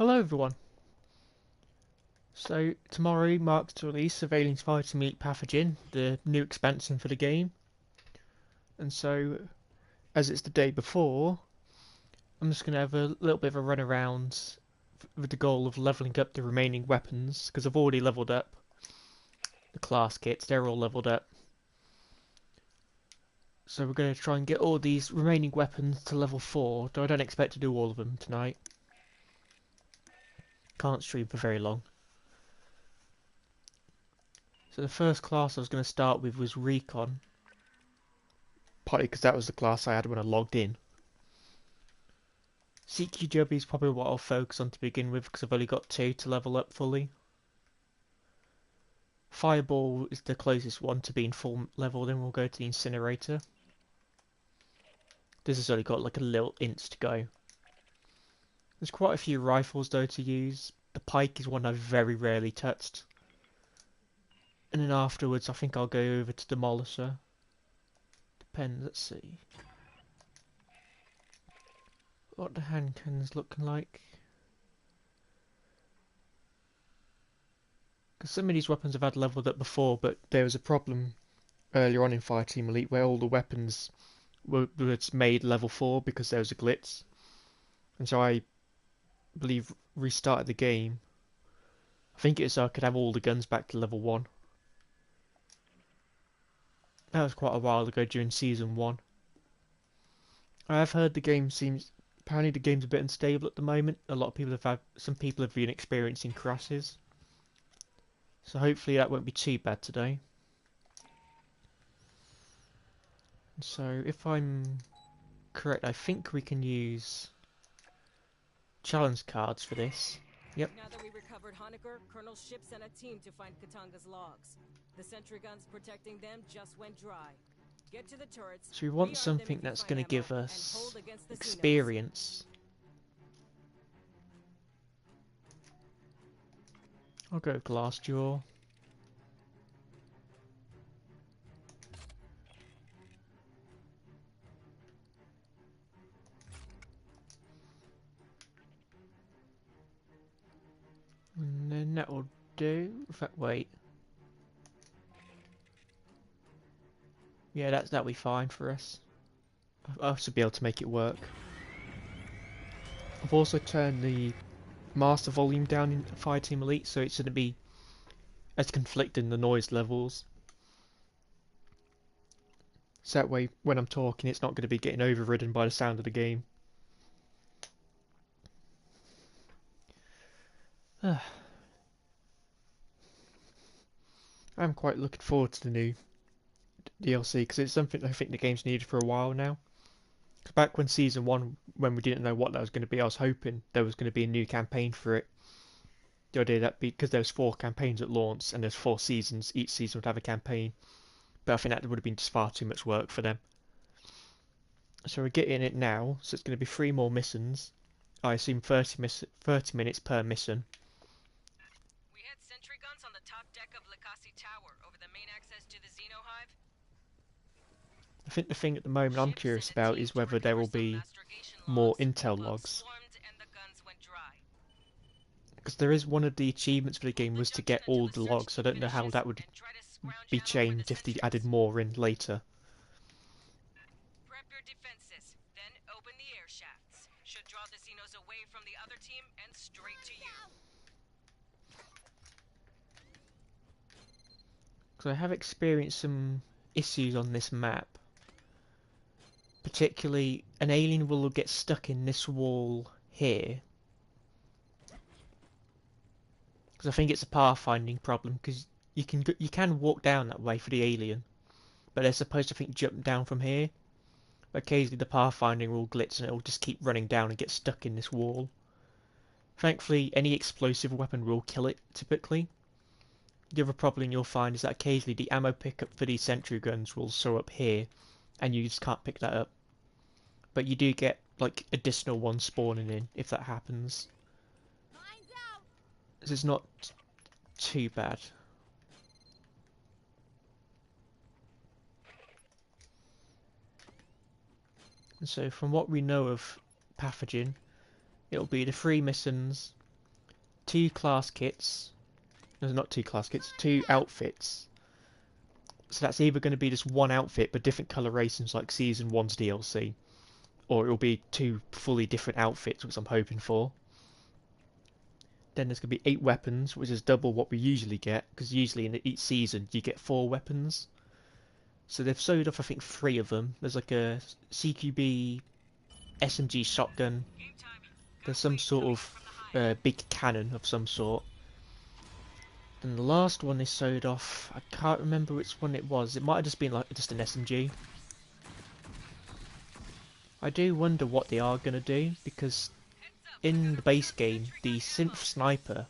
Hello everyone. So tomorrow marks the release of Aliens Fireteam Pathogen, the new expansion for the game. And so, as it's the day before, I'm just going to have a little bit of a run around with the goal of leveling up the remaining weapons, because I've already leveled up the class kits, they're all leveled up. So we're going to try and get all these remaining weapons to level 4, though I don't expect to do all of them tonight. Can't stream for very long. So the first class I was going to start with was Recon. Partly because that was the class I had when I logged in. CQW is probably what I'll focus on to begin with because I've only got 2 to level up fully. Fireball is the closest one to being full level, then we'll go to the Incinerator. This has only got like a little inch to go. There's quite a few rifles though to use. The pike is one I've very rarely touched. And then afterwards I think I'll go over to Demolisher. Depends, let's see. What the hand cannon's looking like. Because some of these weapons I've had leveled up before, but there was a problem earlier on in Fireteam Elite where all the weapons were made level 4 because there was a glitch. And so I believe restarted the game. I think it was so I could have all the guns back to level 1. That was quite a while ago during Season 1. I have heard the game apparently the game's a bit unstable at the moment. Some people have been experiencing crashes. So hopefully that won't be too bad today. So if I'm correct, I think we can use challenge cards for this. Yep. Now that we recovered Honecker, Colonel's ship sent a team to find Katanga's logs. The sentry guns protecting them just went dry. Get to the turrets. So we want something that's going to give us experience. I'll go Glassjaw. And then that will do. In fact, wait. Yeah, that'll be fine for us. I should be able to make it work. I've also turned the master volume down in Fireteam Elite, so it shouldn't be as conflicting the noise levels. So that way, when I'm talking, it's not going to be getting overridden by the sound of the game. I'm quite looking forward to the new DLC because it's something I think the game's needed for a while now. Because back when Season 1, when we didn't know what that was going to be, I was hoping there was going to be a new campaign for it. The idea that because there was 4 campaigns at launch and there's 4 seasons, each season would have a campaign. But I think that would have been just far too much work for them. So we're getting it now, so it's going to be 3 more missions. I assume 30 minutes per mission. We had sentry guns on the top deck of Likasi Tower over the main access to the Xeno Hive. I think the thing at the moment I'm curious about is whether there will be more intel logs. Because there is one of the achievements for the game was to get all the logs. I don't know how that would be changed if they added more in later. Prep your defenses, then open the air shafts. Should draw the Xenos away from the other team and straight to you. Because I have experienced some issues on this map. Particularly, an alien will get stuck in this wall here. Because I think it's a pathfinding problem, because you can walk down that way for the alien. But they're supposed to jump down from here. But occasionally the pathfinding will glitch and it will just keep running down and get stuck in this wall. Thankfully, any explosive weapon will kill it, typically. The other problem you'll find is that occasionally the ammo pickup for these sentry guns will show up here, and you just can't pick that up. But you do get, like, additional ones spawning in if that happens. This is not too bad. And so from what we know of Pathogen, it'll be the 3 missions, 2 class kits. No, not 2 class kits, 2 outfits. So that's either going to be just one outfit but different colorations like Season 1's DLC, or it'll be 2 fully different outfits, which I'm hoping for. Then there's going to be 8 weapons, which is double what we usually get, because usually in each season you get 4 weapons. So they've sewed off I think 3 of them. There's like a CQB SMG shotgun. There's some sort of big cannon of some sort. Then the last one they sewed off, I can't remember which one it was. It might have just been like just an SMG. I do wonder what they are going to do, because in the base game, the synth sniper,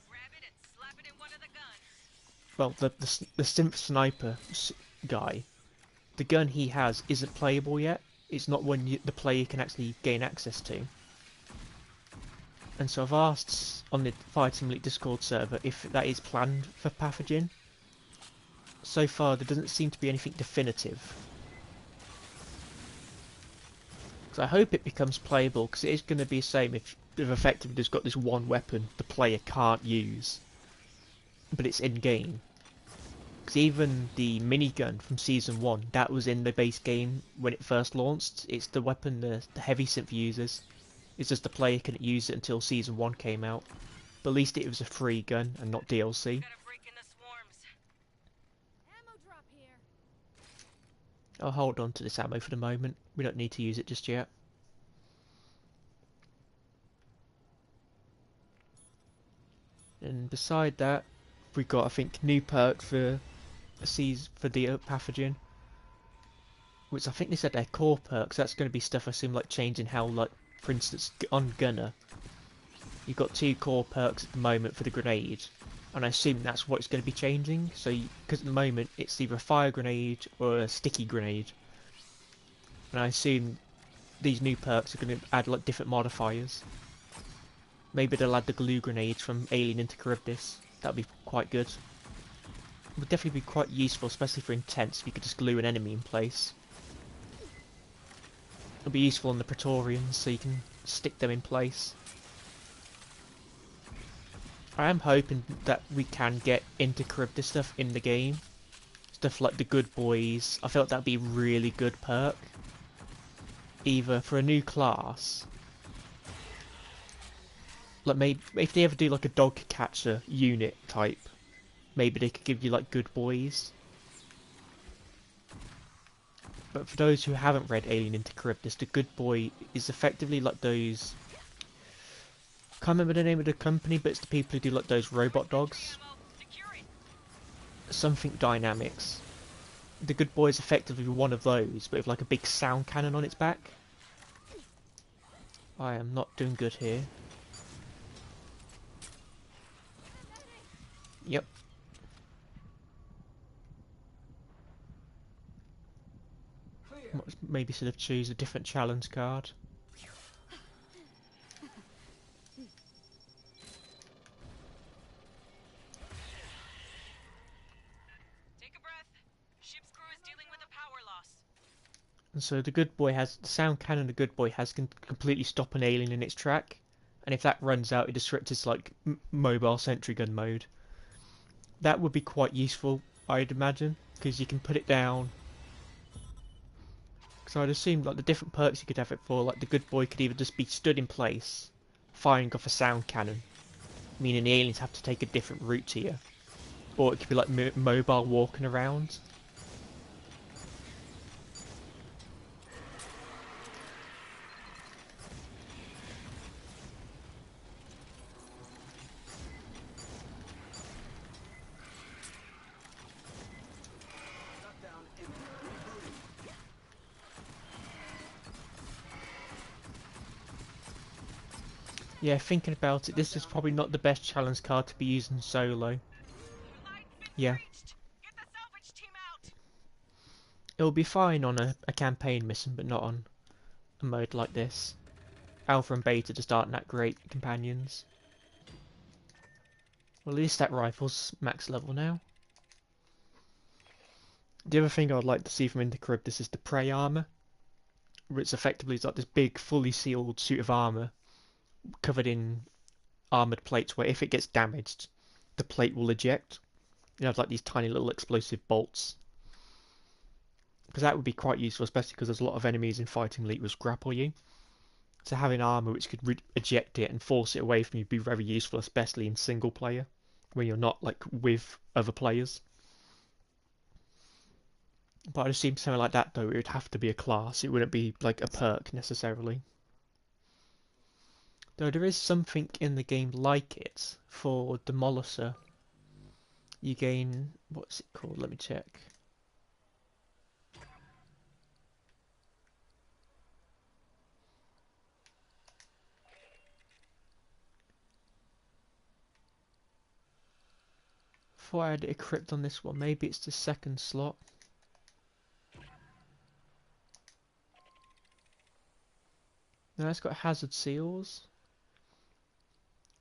well, the synth sniper guy, the gun he has isn't playable yet. It's not one the player can actually gain access to. And so I've asked on the Fireteam Elite Discord server if that is planned for Pathogen. So far there doesn't seem to be anything definitive. So I hope it becomes playable, because it is going to be the same if they've effectively just got this one weapon the player can't use. But it's in-game. Because even the minigun from Season 1, that was in the base game when it first launched. It's the weapon the heavy synth uses. It's just the player couldn't use it until Season 1 came out. But at least it was a free gun and not DLC. I'll hold on to this ammo for the moment. We don't need to use it just yet. And beside that, we got I think new perks for the Pathogen, which I think they said they're core perks. That's going to be stuff I assume like changing how, like for instance on Gunner, you've got 2 core perks at the moment for the grenade, and I assume that's what it's going to be changing. So because at the moment it's either a fire grenade or a sticky grenade, and I assume these new perks are going to add like different modifiers. Maybe they'll add the glue grenades from Alien into Charybdis. That'd be quite good. It would definitely be quite useful, especially for intense, if you could just glue an enemy in place. It'll be useful on the Praetorians, so you can stick them in place. I am hoping that we can get into Charybdis stuff in the game. Stuff like the Good Boys. I felt that'd be a really good perk. Either for a new class, like maybe if they ever do like a dog catcher unit type, maybe they could give you like Good Boys. But for those who haven't read Alien into Charybdis, the Good Boy is effectively like those... I can't remember the name of the company, but it's the people who do like those robot dogs. Something Dynamics. The Good Boy is effectively one of those, but with like a big sound cannon on its back. I am not doing good here. Yep. Maybe should have choose a different challenge card. Take a breath. Ship's crew is dealing with a power loss. And so the Good Boy has the sound cannon. The Good Boy has can completely stop an alien in its track, and if that runs out, it disrupts its like mobile sentry gun mode. That would be quite useful, I'd imagine, because you can put it down. So I'd assume like the different perks you could have it for, like the Good Boy could either just be stood in place, firing off a sound cannon, meaning the aliens have to take a different route to you, or it could be like mobile walking around. Yeah, thinking about it, this is probably not the best challenge card to be using solo. Yeah. It'll be fine on a campaign mission, but not on a mode like this. Alpha and Beta just aren't that great companions. Well, at least that rifle's max level now. The other thing I'd like to see from Into Charybdis is the prey armor, where it's effectively like this big, fully sealed suit of armor covered in armoured plates where if it gets damaged, the plate will eject. You have like these tiny little explosive bolts. Because that would be quite useful, especially because there's a lot of enemies in Fighting Elite which grapple you. So having armour which could eject it and force it away from you would be very useful, especially in single player, where you're not like with other players. But I'd assume something like that though, it would have to be a class, it wouldn't be like a perk necessarily. Though there is something in the game like it for Demolisher. You gain, what's it called? Let me check. Before I had it equipped on this one, maybe it's the second slot. No, it's got hazard seals.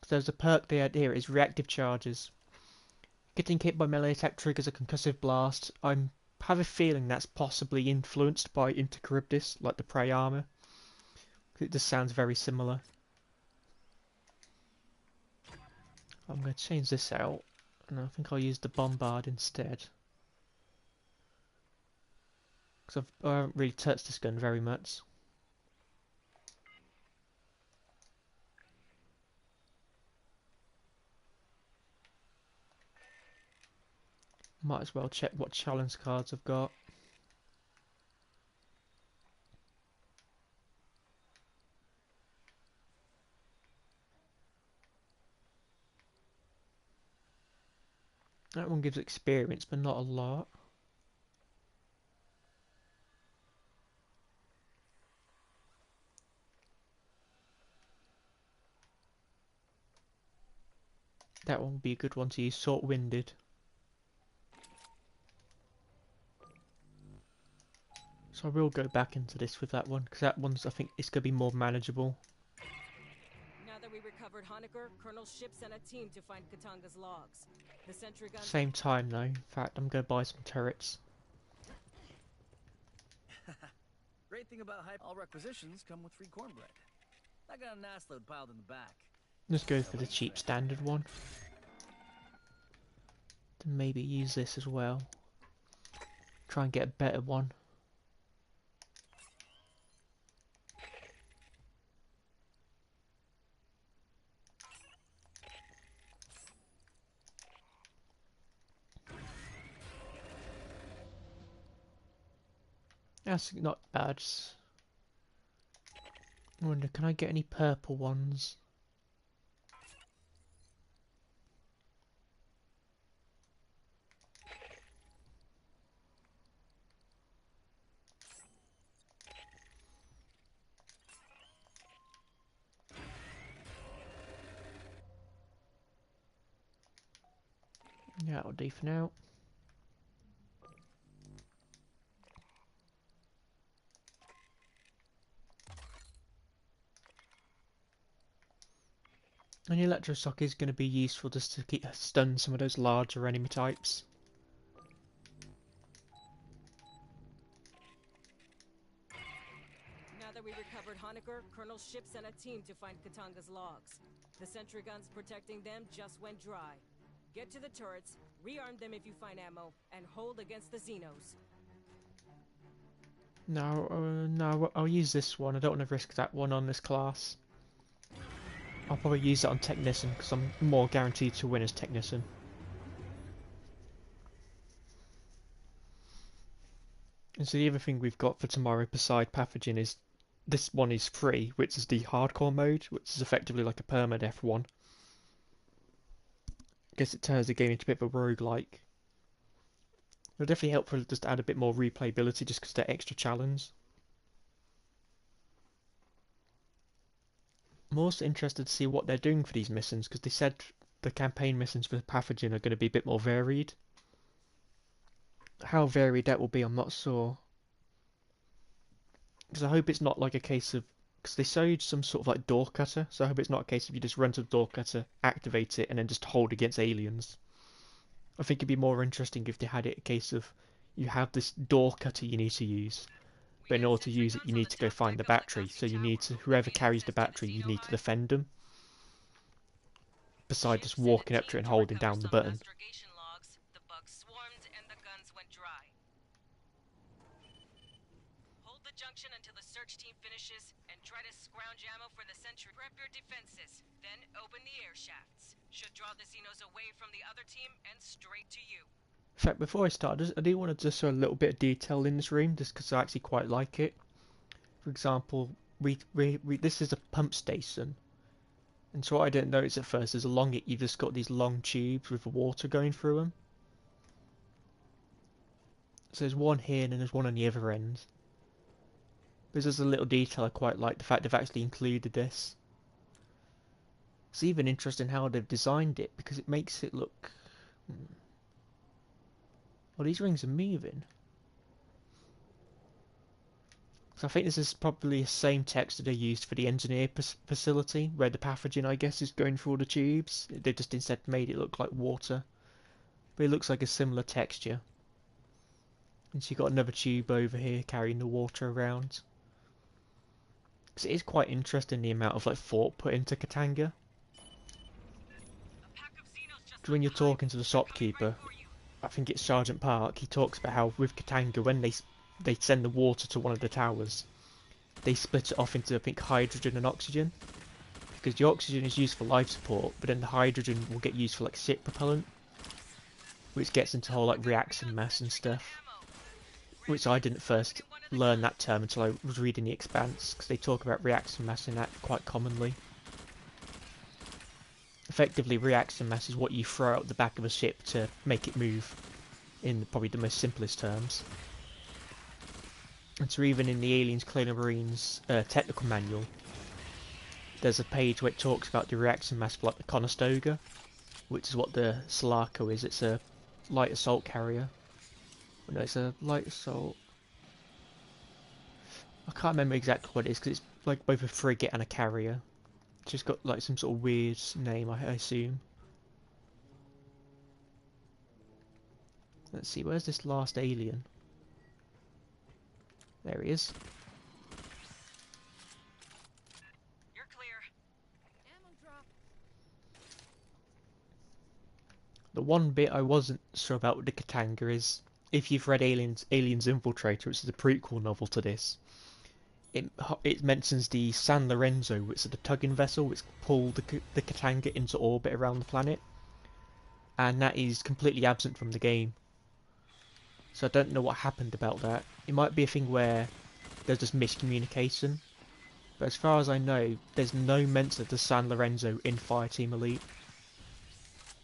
There's a perk they had here, is reactive charges. Getting hit by melee attack triggers a concussive blast. I have a feeling that's possibly influenced by Intercharybdis, like the prey armor. It just sounds very similar. I'm going to change this out, and I think I'll use the Bombard instead. Because I haven't really touched this gun very much. Might as well check what challenge cards I've got. That one gives experience, but not a lot. That one would be a good one to use, Sort Winded. So I will go back into this with that one, because that one's, I think, it's going to be more manageable. Now that we recovered Honecker, Colonel's ship sent a team to find Katanga's logs. The sentry guns... Same time though, in fact, I'm going to buy some turrets. Great thing about all requisitions come with free cornbread. I got an ass load piled in the back. Let's go for the cheap standard one. Then maybe use this as well. Try and get a better one. That's not bad. I wonder, can I get any purple ones? Yeah, that'll do for now. And the electroshock is going to be useful just to stun some of those larger enemy types. Now that we recovered Honecker, Colonel's ship sent a team to find Katanga's logs. The sentry guns protecting them just went dry. Get to the turrets, rearm them if you find ammo, and hold against the Xenos. No, I'll use this one. I don't want to risk that one on this class. I'll probably use it on Technician because I'm more guaranteed to win as Technician. And so the other thing we've got for tomorrow beside Pathogen is this one is free, which is the hardcore mode, which is effectively like a permadeath one. I guess it turns the game into a bit of a roguelike. It'll definitely help for just to add a bit more replayability just because they're extra challenge. I'm also interested to see what they're doing for these missions because they said the campaign missions for Pathogen are going to be a bit more varied. How varied that will be, I'm not sure. Because I hope it's not like a case of... Because they showed some sort of like door cutter, so I hope it's not a case of you just run to the door cutter, activate it, and then just hold against aliens. I think it'd be more interesting if they had it a case of you have this door cutter you need to use, but in order to use it you need to go find the battery, so you need to, whoever carries the battery, you need to defend them. besides just Ships and a walking up to team it and to holding recover down the some button. astrogation logs. The bugs swarmed and the guns went dry. Hold the junction until the search team finishes and try to scrounge ammo for the sentry. Prep your defenses, then open the air shafts. Should draw the Xenos away from the other team and straight to you. In fact, before I start, I do want to just show a little bit of detail in this room, just because I actually quite like it. For example, this is a pump station. And so what I didn't notice at first is along it you've just got these long tubes with the water going through them. So there's one here and then there's one on the other end. There's just a little detail I quite like, the fact they've actually included this. It's even interesting how they've designed it, because it makes it look... Well, these rings are moving. So I think this is probably the same text that they used for the engineer facility, where the pathogen, I guess, is going through all the tubes. They just instead made it look like water. But it looks like a similar texture. And so you've got another tube over here carrying the water around. Because it is quite interesting the amount of like thought put into Katanga. Because when you're talking to the shopkeeper, I think it's Sergeant Park, he talks about how with Katanga, when they send the water to one of the towers, they split it off into, I think, hydrogen and oxygen. Because the oxygen is used for life support, but then the hydrogen will get used for like ship propellant, which gets into whole like reaction mass and stuff. Which I didn't first learn that term until I was reading The Expanse, because they talk about reaction mass in that quite commonly. Effectively, reaction mass is what you throw out the back of a ship to make it move, in probably the most simplest terms. And so even in the Aliens Colonial Marines technical manual, there's a page where it talks about the reaction mass for like the Conestoga, which is what the Sulaco is. It's a light assault carrier. No, it's a light assault. I can't remember exactly what it is, because it's like both a frigate and a carrier. It's just got like some sort of weird name, I assume. Let's see, where's this last alien? There he is. You're clear. Ammo drop. The one bit I wasn't sure about with the Katanga is, if you've read Aliens Infiltrator, which is a prequel novel to this, it mentions the San Lorenzo, which is the tugging vessel which pulled the Katanga into orbit around the planet, and that is completely absent from the game. So I don't know what happened about that. It might be a thing where there's just miscommunication, but as far as I know, there's no mention of the San Lorenzo in Fireteam Elite.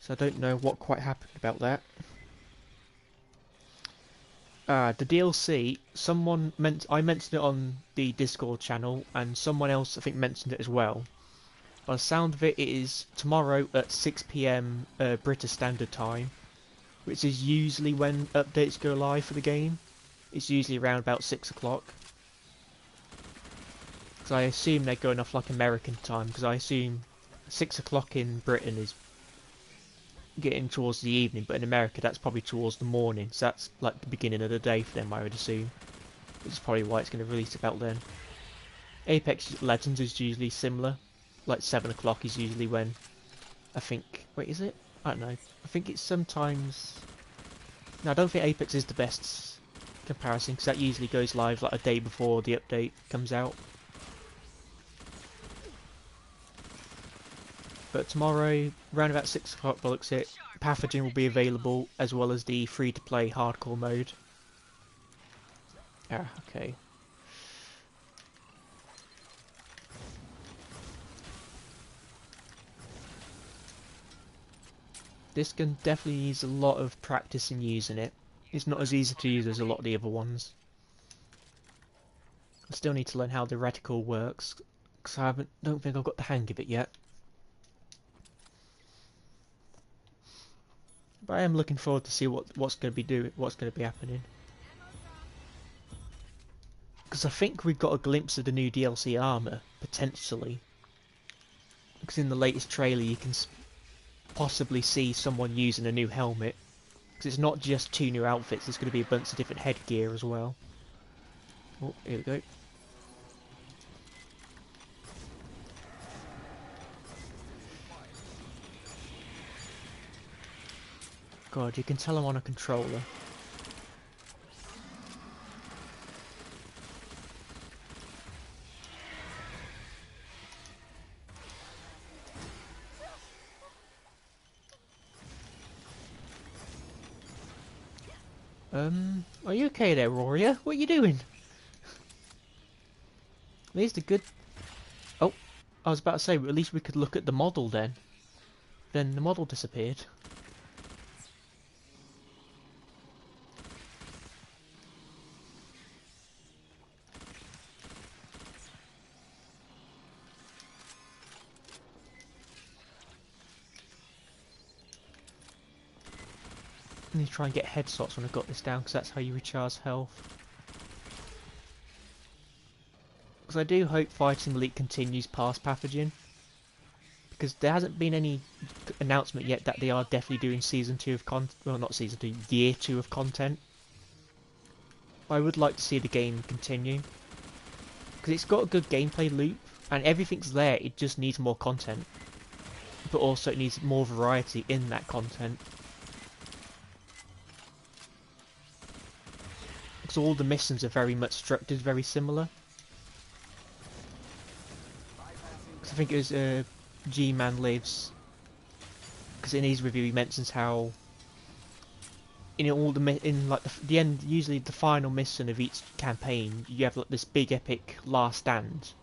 So I don't know what quite happened about that. The DLC, I mentioned it on the Discord channel, and someone else I think mentioned it as well. By the sound of it, it is tomorrow at 6 PM British Standard Time, which is usually when updates go live for the game. It's usually around about 6 o'clock. Because I assume they're going off like American time, because I assume 6 o'clock in Britain is getting towards the evening, but in America that's probably towards the morning, so that's like the beginning of the day for them, I would assume. Which is probably why it's going to release about then. Apex Legends is usually similar, like 7 o'clock is usually when, I think, wait, is it? I don't know, I think it's sometimes, no, I don't think Apex is the best comparison, because that usually goes live like a day before the update comes out. But tomorrow, around about 6 o'clock, by the looks of it, Pathogen will be available, as well as the free-to-play hardcore mode. Ah, okay. This gun definitely needs a lot of practice in using it. It's not as easy to use as a lot of the other ones. I still need to learn how the reticle works, because I don't think I've got the hang of it yet. But I am looking forward to see what's going to be happening. Because I think we've got a glimpse of the new DLC armor, potentially. Because in the latest trailer you can possibly see someone using a new helmet. Because it's not just 2 new outfits, there's going to be a bunch of different headgear as well. Oh, here we go. God, you can tell I'm on a controller. Are you okay there, Warrior? What are you doing? There's the good... Oh, I was about to say, at least we could look at the model then. Then the model disappeared. I need to try and get headshots when I've got this down, because that's how you recharge health. Because I do hope Fighting Elite continues past Pathogen. Because there hasn't been any announcement yet that they are definitely doing Season 2 of content. Well, not Season 2, Year 2 of content. I would like to see the game continue. Because it's got a good gameplay loop, and everything's there, it just needs more content. But also it needs more variety in that content. Because all the missions are very much structured, very similar. Because I think it was G-Man Lives. Because in his review he mentions how in all the end, usually the final mission of each campaign, you have like this big epic last stand.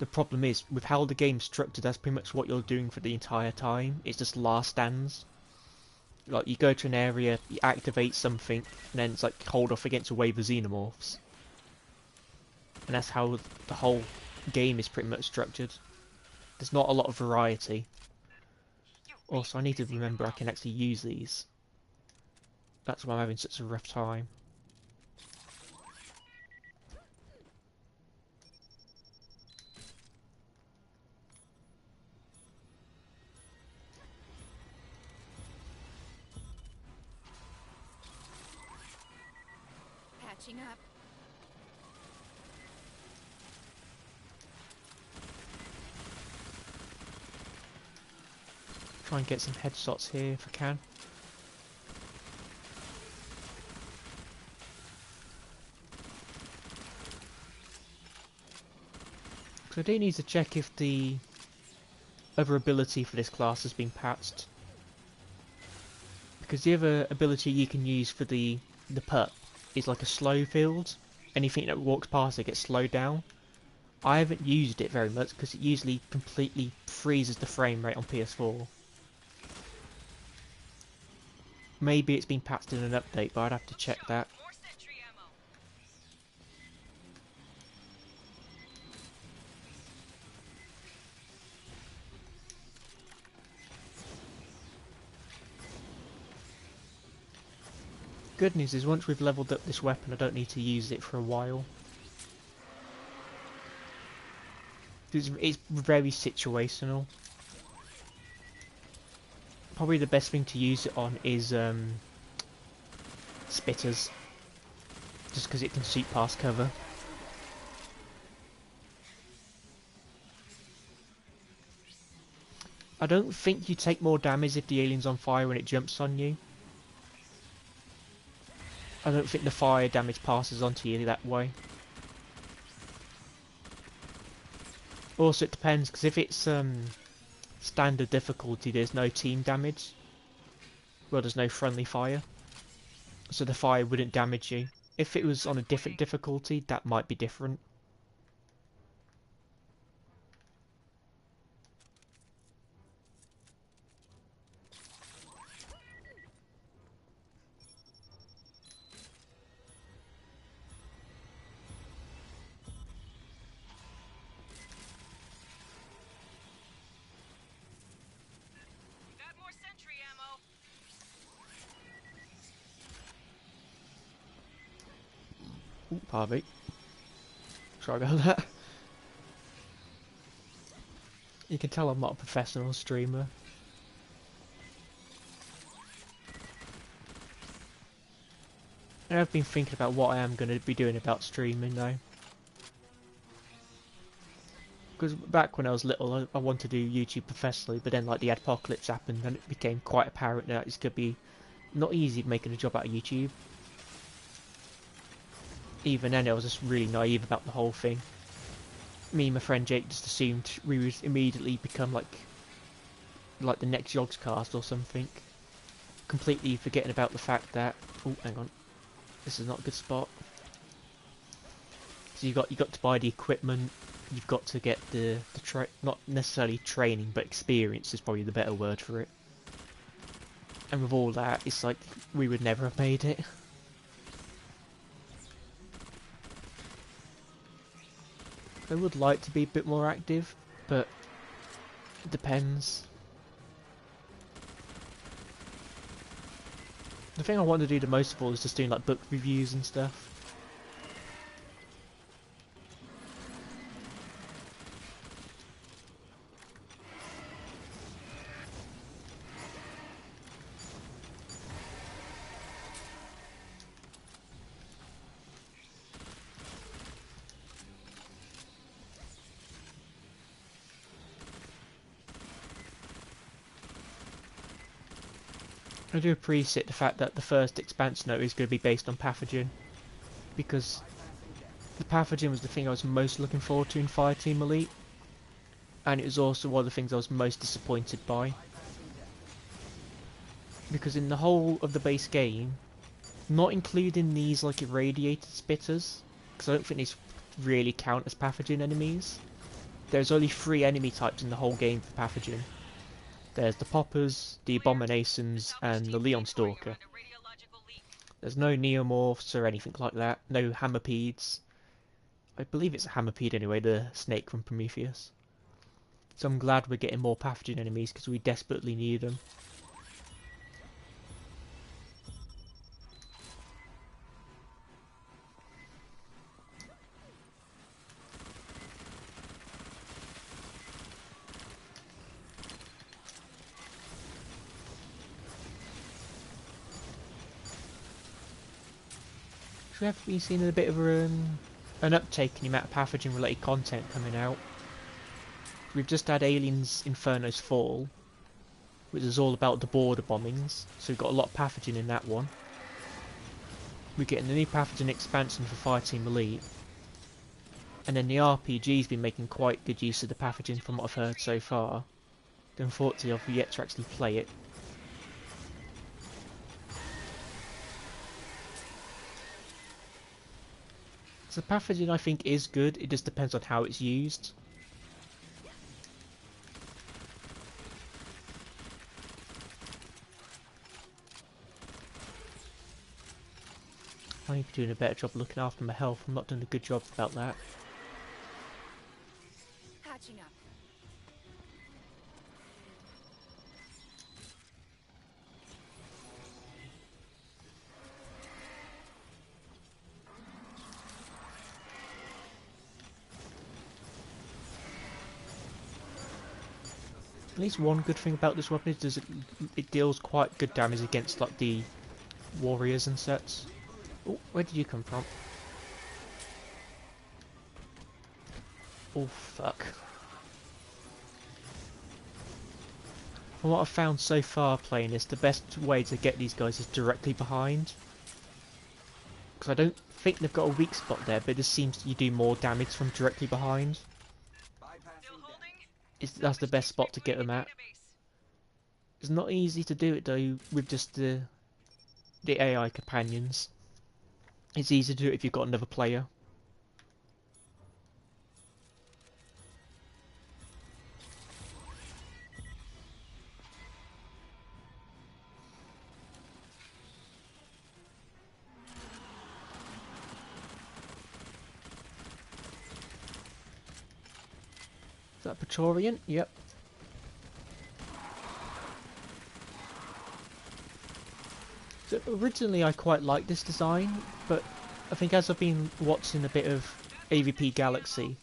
The problem is with how the game's structured, that's pretty much what you're doing for the entire time. It's just last stands. Like you go to an area, you activate something, and then it's like hold off against a wave of xenomorphs. And that's how the whole game is pretty much structured. There's not a lot of variety. Also, I need to remember I can actually use these. That's why I'm having such a rough time. Patching up. Try and get some headshots here if I can. So I do need to check if the other ability for this class has been patched. Because the other ability you can use for the pup is like a slow field. Anything that walks past it gets slowed down. I haven't used it very much because it usually completely freezes the frame rate on PS4. Maybe it's been patched in an update, but I'd have to check that. Good news is once we've leveled up this weapon, I don't need to use it for a while. It's very situational. Probably the best thing to use it on is spitters. Just because it can shoot past cover. I don't think you take more damage if the alien's on fire when it jumps on you. I don't think the fire damage passes onto you that way. Also it depends, because if it's standard difficulty there's no team damage. Well, there's no friendly fire. So the fire wouldn't damage you. If it was on a different difficulty, that might be different. Ooh, pardon me. Sorry about that. You can tell I'm not a professional streamer. And I've been thinking about what I am going to be doing about streaming though. Because back when I was little, I wanted to do YouTube professionally, but then like the apocalypse happened and it became quite apparent that it's going to be not easy making a job out of YouTube. Even then, I was just really naive about the whole thing. Me and my friend Jake just assumed we would immediately become like the next Yogscast or something. Completely forgetting about the fact that, oh, hang on, this is not a good spot. So you got to buy the equipment. You've got to get the not necessarily training, but experience is probably the better word for it. And with all that, it's like we would never have made it. I would like to be a bit more active, but it depends. The thing I want to do the most of all is just doing like book reviews and stuff. I do appreciate the fact that the first expansion note is going to be based on Pathogen, because the Pathogen was the thing I was most looking forward to in Fireteam Elite, and it was also one of the things I was most disappointed by. Because in the whole of the base game, not including these like irradiated spitters, because I don't think these really count as Pathogen enemies, there's only 3 enemy types in the whole game for Pathogen. There's the Poppers, the Abominations, and the Leon Stalker. There's no Neomorphs or anything like that, no Hammerpedes. I believe it's a Hammerpede anyway, the snake from Prometheus. So I'm glad we're getting more Pathogen enemies because we desperately need them. We have been seeing a bit of an uptake in the amount of Pathogen related content coming out. We've just had Aliens Inferno's Fall, which is all about the border bombings, so we've got a lot of Pathogen in that one. We're getting the new Pathogen expansion for Fireteam Elite, and then the RPG's been making quite good use of the Pathogen from what I've heard so far. Unfortunately, I've yet to actually play it. So Pathogen I think is good, it just depends on how it's used. I need to be doing a better job looking after my health, I'm not doing a good job about that. Catching up. At least one good thing about this weapon is it deals quite good damage against like the warriors and sets. Oh, where did you come from? Oh fuck. From what I've found so far playing this, the best way to get these guys is directly behind. Because I don't think they've got a weak spot there, but it just seems you do more damage from directly behind. That's the best spot to get them at. It's not easy to do it though with just the AI companions. It's easy to do it if you've got another player. Is that Praetorian? Yep. So originally I quite liked this design, but I think as I've been watching a bit of AVP Galaxy,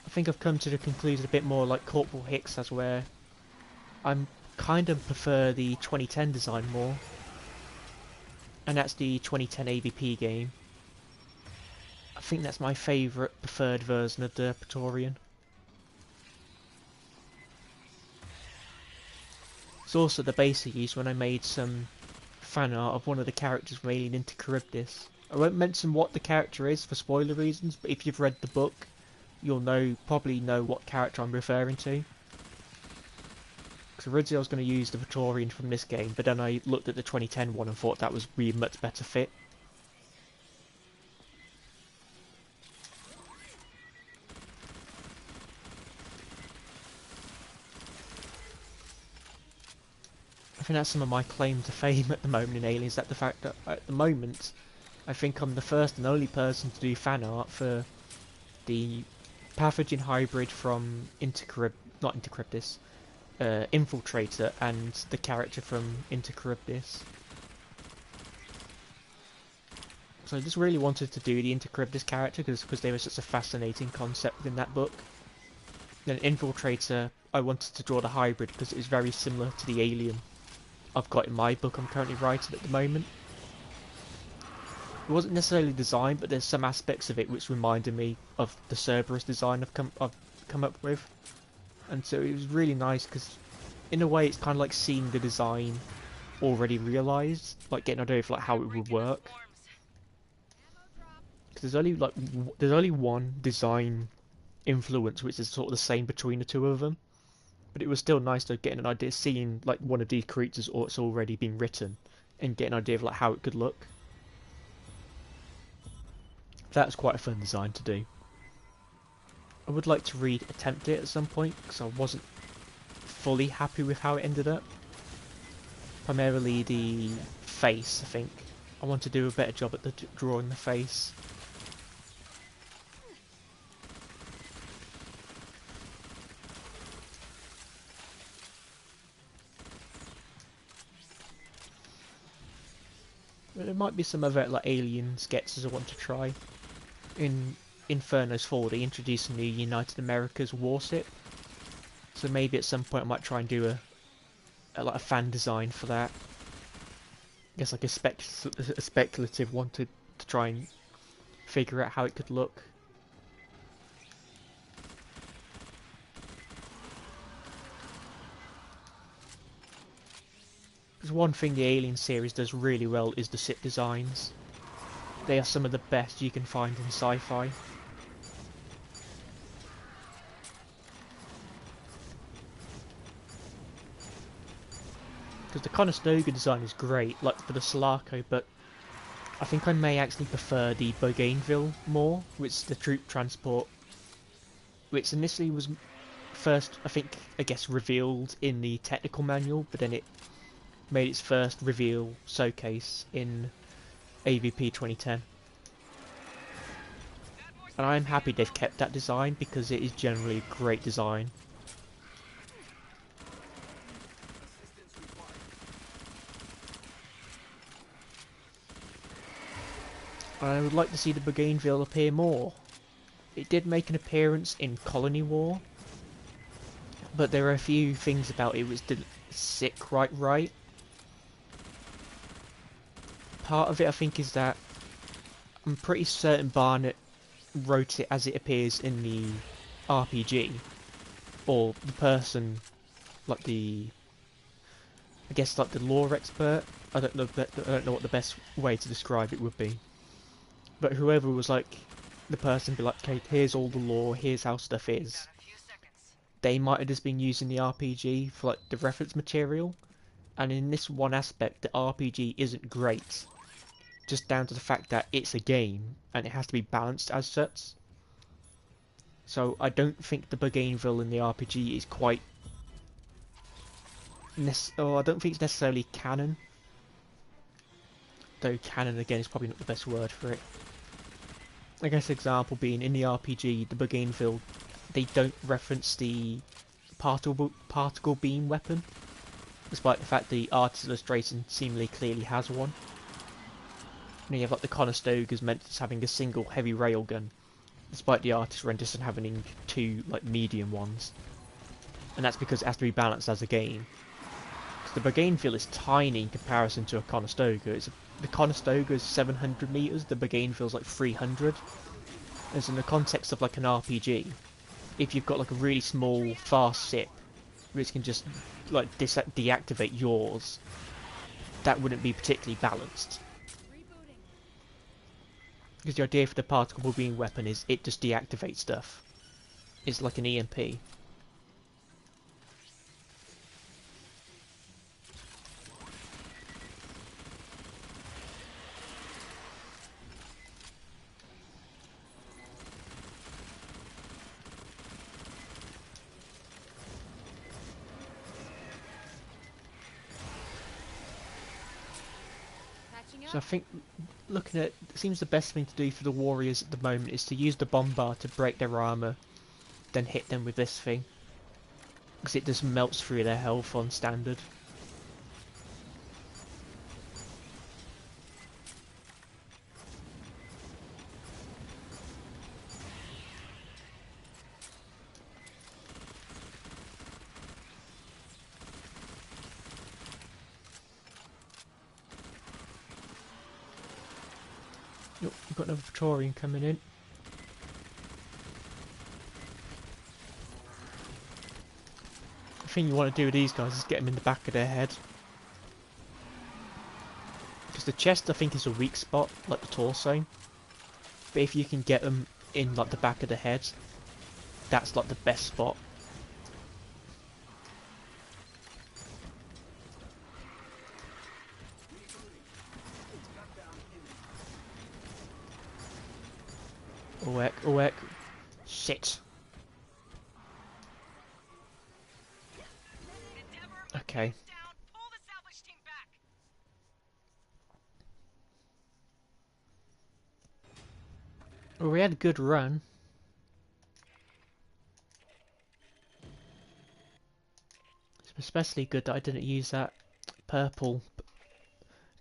I think I've come to the conclusion a bit more like Corporal Hicks as where I'm kind of prefer the 2010 design more. And that's the 2010 AVP game. I think that's my favourite preferred version of the Praetorian. It's also the base I used when I made some fan art of one of the characters from Alien into Charybdis. I won't mention what the character is for spoiler reasons, but if you've read the book, you'll probably know what character I'm referring to. Because originally I was going to use the Praetorian from this game, but then I looked at the 2010 one and thought that was really much better fit. I think that's some of my claim to fame at the moment in Aliens, that the fact that at the moment I think I'm the first and only person to do fan art for the Pathogen hybrid from Infiltrator and the character from Into Charybdis. So I just really wanted to do the Into Charybdis character because they were such a fascinating concept within that book. Then Infiltrator, I wanted to draw the hybrid because it is very similar to the alien I've got in my book I'm currently writing at the moment. It wasn't necessarily designed, but there's some aspects of it which reminded me of the Cerberus design I've come up with. And so it was really nice because, in a way, it's kind of like seeing the design already realised, like getting an idea of like how it would work. Because there's only one design influence which is sort of the same between the two of them. But it was still nice to get an idea, seeing like one of these creatures or it's already been written, and get an idea of like how it could look. That was quite a fun design to do. I would like to attempt it at some point because I wasn't fully happy with how it ended up. Primarily the face, I think. I want to do a better job at drawing the face. But there might be some other like alien sketches I want to try. In Inferno's 4, they introduced a new United Americas warship, so maybe at some point I might try and do a fan design for that. I guess like a speculative one to try and figure out how it could look. Because one thing the Alien series does really well is the ship designs. They are some of the best you can find in sci-fi. Because the Conestoga design is great, like for the Sulaco, but I think I may actually prefer the Bougainville more, which is the troop transport, which initially was first, I guess, revealed in the technical manual, but then it made its first reveal showcase in AVP 2010. And I'm happy they've kept that design because it is generally a great design. I would like to see the Bougainville appear more. It did make an appearance in Colony War, but there are a few things about it which didn't sit quite right. Part of it, I think, is that I'm pretty certain Barnett wrote it as it appears in the RPG, or the person, like I guess like the lore expert. I don't know what the best way to describe it would be. But whoever was like the person, be like, okay, here's all the lore, here's how stuff is. They might have just been using the RPG for like the reference material, and in this one aspect, the RPG isn't great. Just down to the fact that it's a game and it has to be balanced as such. So I don't think the Bougainville in the RPG is quite I don't think it's necessarily canon. Though canon again is probably not the best word for it. I guess example being in the RPG, the Bougainville, they don't reference the particle beam weapon, despite the fact the artist illustration seemingly clearly has one. And you have like the Conestogas meant as having a single heavy railgun, despite the artist rendition having two like medium ones. And that's because it has to be balanced as a game. Because the Bougainville is tiny in comparison to a Conestoga. The Conestoga is 700 meters, the Bougainville is like 300. And so in the context of like an RPG, if you've got like a really small, fast ship, which can just like deactivate yours, that wouldn't be particularly balanced. Because the idea for the particle beam weapon is it just deactivates stuff. It's like an EMP. So I think looking at it seems the best thing to do for the warriors at the moment is to use the bomb bar to break their armor, then hit them with this thing. Because it just melts through their health on standard. Oh, we've got another Praetorian coming in. The thing you want to do with these guys is get them in the back of their head. Because the chest I think is a weak spot, like the torso. But if you can get them in like the back of the head, that's like the best spot. Oh heck, oh heck. Shit. Okay. Well, we had a good run. It's especially good that I didn't use that purple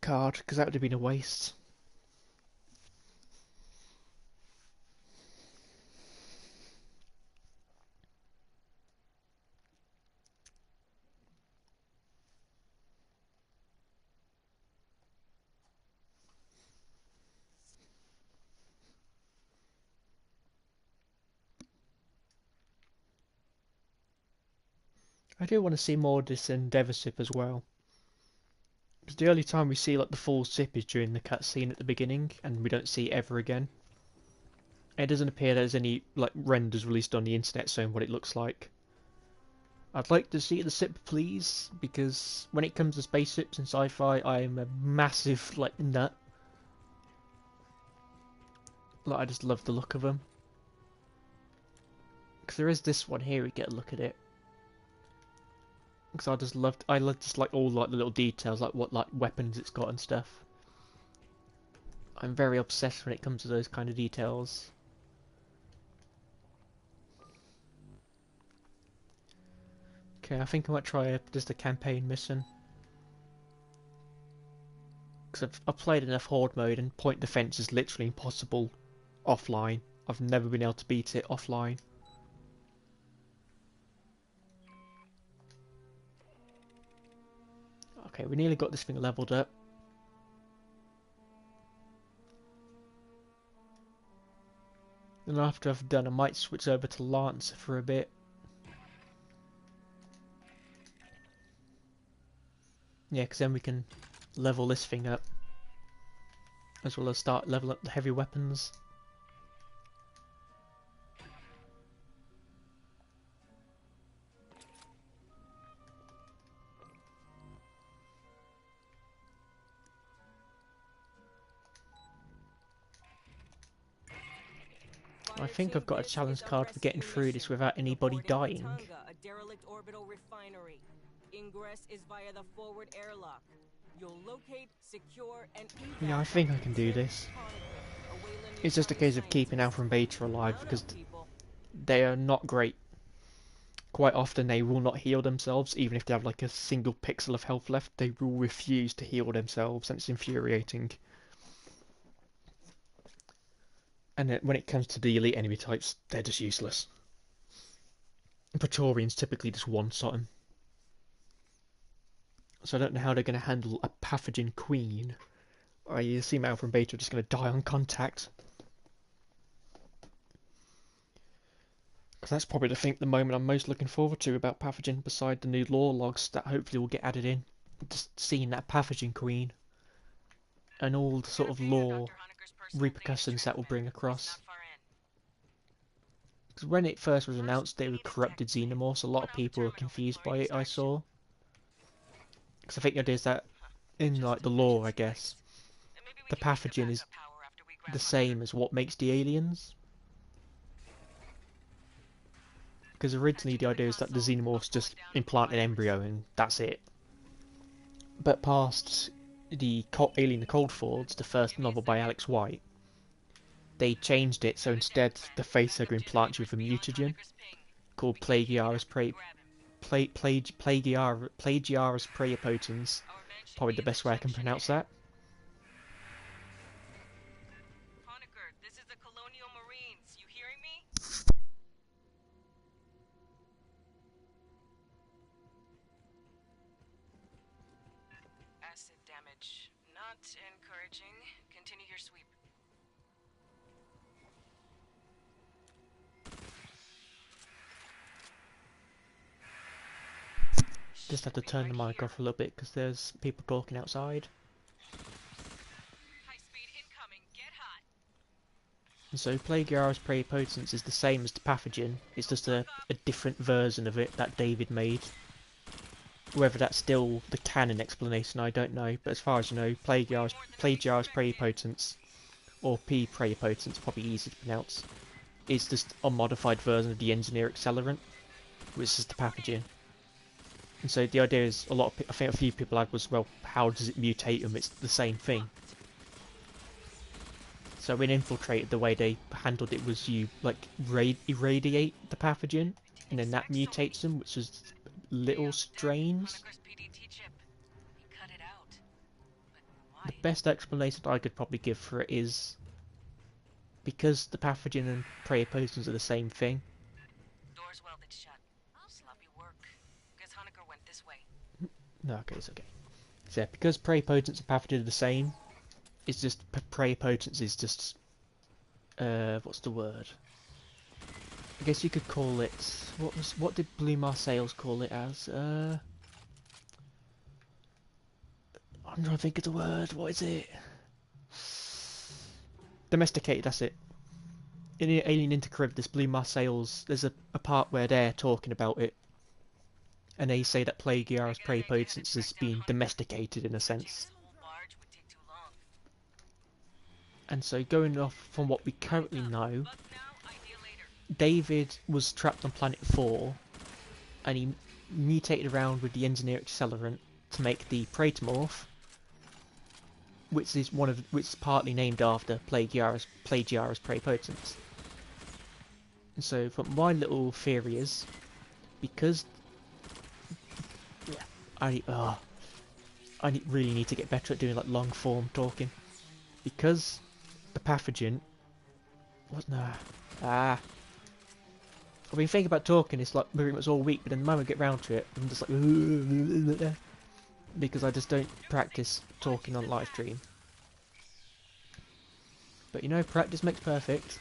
card, because that would have been a waste. I do want to see more of this Endeavour Sip as well. Because the only time we see like the full sip is during the cutscene at the beginning, and we don't see it ever again. It doesn't appear there's any like renders released on the internet showing what it looks like. I'd like to see the sip, please, because when it comes to spaceships and sci-fi, I am a massive like nut. Like I just love the look of them. Because there is this one here, we get a look at it. Because I love just like all like the little details, like what like weapons it's got and stuff. I'm very obsessed when it comes to those kind of details. Okay, I think I might try just a campaign mission. Because I've played enough Horde mode and point defense is literally impossible offline. I've never been able to beat it offline. Okay, we nearly got this thing leveled up. And after I've done, I might switch over to Lancer for a bit. Yeah, because then we can level this thing up. As well as start leveling up the heavy weapons. I think I've got a challenge card for getting through this without anybody dying. A derelict orbital refinery. Ingress is via the forward airlock. You'll locate, secure, and Yeah, I think I can do this. It's just a case of keeping Alpha and Beta alive because they are not great. Quite often they will not heal themselves, even if they have like a single pixel of health left. They will refuse to heal themselves, and it's infuriating. And when it comes to the elite enemy types, they're just useless. Praetorians typically just one-shot them. So I don't know how they're going to handle a pathogen queen. I assume Alpha and Beta are just going to die on contact. Because that's probably the moment I'm most looking forward to about Pathogen, beside the new lore logs that hopefully will get added in. just seeing that pathogen queen and all the sort of lore repercussions that will bring across. Because when it first was announced they were corrupted xenomorphs, a lot of people were confused by it, I saw. Because I think the idea is that in like the lore, I guess, the pathogen is the same as what makes the aliens. Because originally the idea is that the xenomorphs just implant an embryo and that's it. But past the Alien the Cold Forge, the first novel by Alex White, they changed it so instead the facehugger implants you with a mutagen called Plagiaris praepotens. Probably the best way I can pronounce that. Honecker, this is the Colonial Marines. You hearing me? Acid damage. Not encouraging. Continue your sweep. Just have to turn the mic off a little bit because there's people talking outside. High speed incoming. Get hot. And so Plagiaris praepotens is the same as the pathogen, it's just a different version of it that David made. Whether that's still the canon explanation, I don't know, but as far as you know, Plagiaris praepotens, or P praepotens, probably easy to pronounce, is just a modified version of the engineer accelerant, which is the pathogen. And so the idea is, I think a few people had was, well, how does it mutate them? It's the same thing. So in Infiltrated, the way they handled it was you, like, irradiate the pathogen, and then that mutates them, which is a little strange. The best explanation I could probably give for it is, because the pathogen and praepotens are the same thing. Doors welded shut. Sloppy work. Guess Honecker went this way. No, okay, it's okay. So yeah, because praepotens and pathogen are the same, it's just praepotens is just what's the word? I guess you could call it what did Blue Marseilles call it as? I'm trying to think of the word. What is it? Domesticated. That's it. In Alien Intercaribdis, Blue Marseilles, there's a part where they're talking about it, and they say that Plagiaris praepotens is being domesticated in a sense. And so going off from what we currently know, David was trapped on planet 4 and he mutated around with the engineer accelerant to make the Praetomorph, which is partly named after Plagiaris praepotens. And so from my little theory is, because I really need to get better at doing like long form talking, because the pathogen I've been thinking about talking, it's like pretty much all week, but then the moment I get round to it, I'm just like because I just don't practice talking on live stream. But you know, practice makes perfect.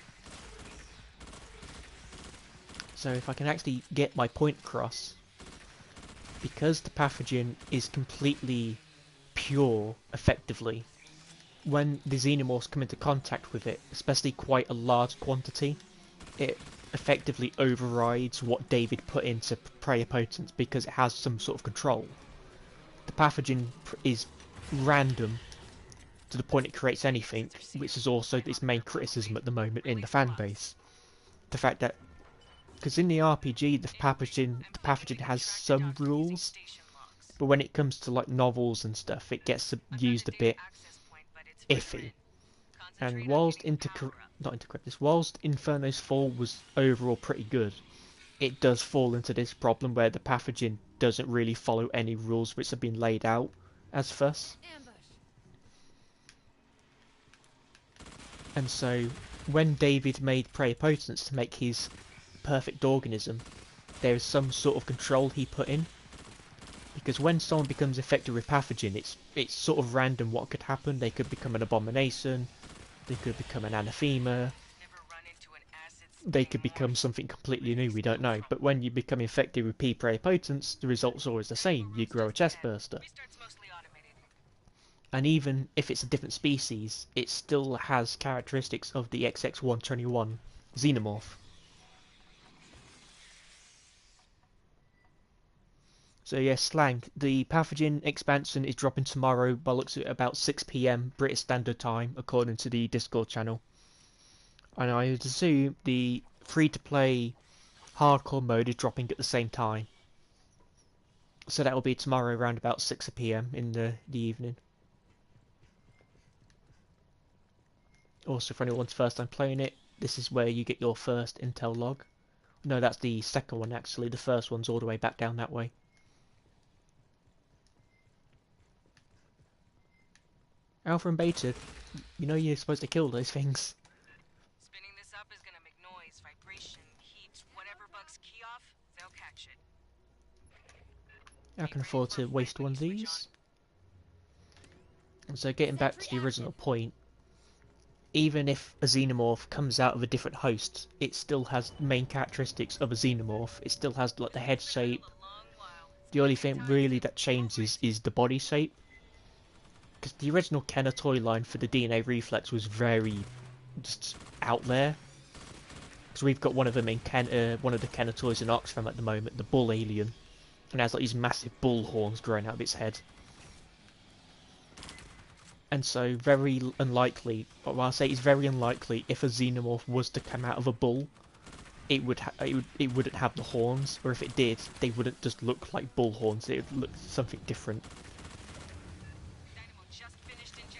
So if I can actually get my point across, because the pathogen is completely pure, effectively, when the xenomorphs come into contact with it, especially quite a large quantity, it effectively overrides what David put into praepotens because it has some sort of control. The pathogen is random to the point it creates anything, which is also its main criticism at the moment in the fan base. The fact that, because in the RPG the pathogen has some rules, but when it comes to like novels and stuff, it gets used a bit iffy. And whilst whilst Inferno's Fall was overall pretty good, it does fall into this problem where the pathogen doesn't really follow any rules which have been laid out as thus. And so, when David made Praepotens to make his perfect organism, there is some sort of control he put in. Because when someone becomes infected with pathogen, it's sort of random what could happen. They could become an abomination, they could become an anathema. they could become something completely new, we don't know. But when you become infected with P. potents, the result's always the same. You grow a chest burster. And even if it's a different species, it still has characteristics of the XX-121 xenomorph. So yeah, Slang, the Pathogen expansion is dropping tomorrow by looks at about 6 PM British Standard Time, according to the Discord channel. And I would assume the free-to-play hardcore mode is dropping at the same time. So that will be tomorrow around about 6 PM in the evening. Also, for anyone's first time playing it, this is where you get your first intel log. No, that's the second one actually. The first one's all the way back down that way. Alpha and Beta, you know you're supposed to kill those things. Spinning this up is gonna make noise, vibration, heat, whatever bugs key off, they'll catch it. I can afford to waste one of these. And so getting back to the original point, even if a xenomorph comes out of a different host, it still has main characteristics of a xenomorph. It still has like the head shape. The only thing really that changes is the body shape. Because the original Kenner toy line for the DNA reflex was very just out there. Because we've got one of them in one of the Kenner toys in Oxfam at the moment, the bull alien, and it has like these massive bull horns growing out of its head. And so very unlikely, or I'll say it's very unlikely, if a xenomorph was to come out of a bull, it wouldn't have the horns, or if it did, they wouldn't just look like bull horns. It would look something different.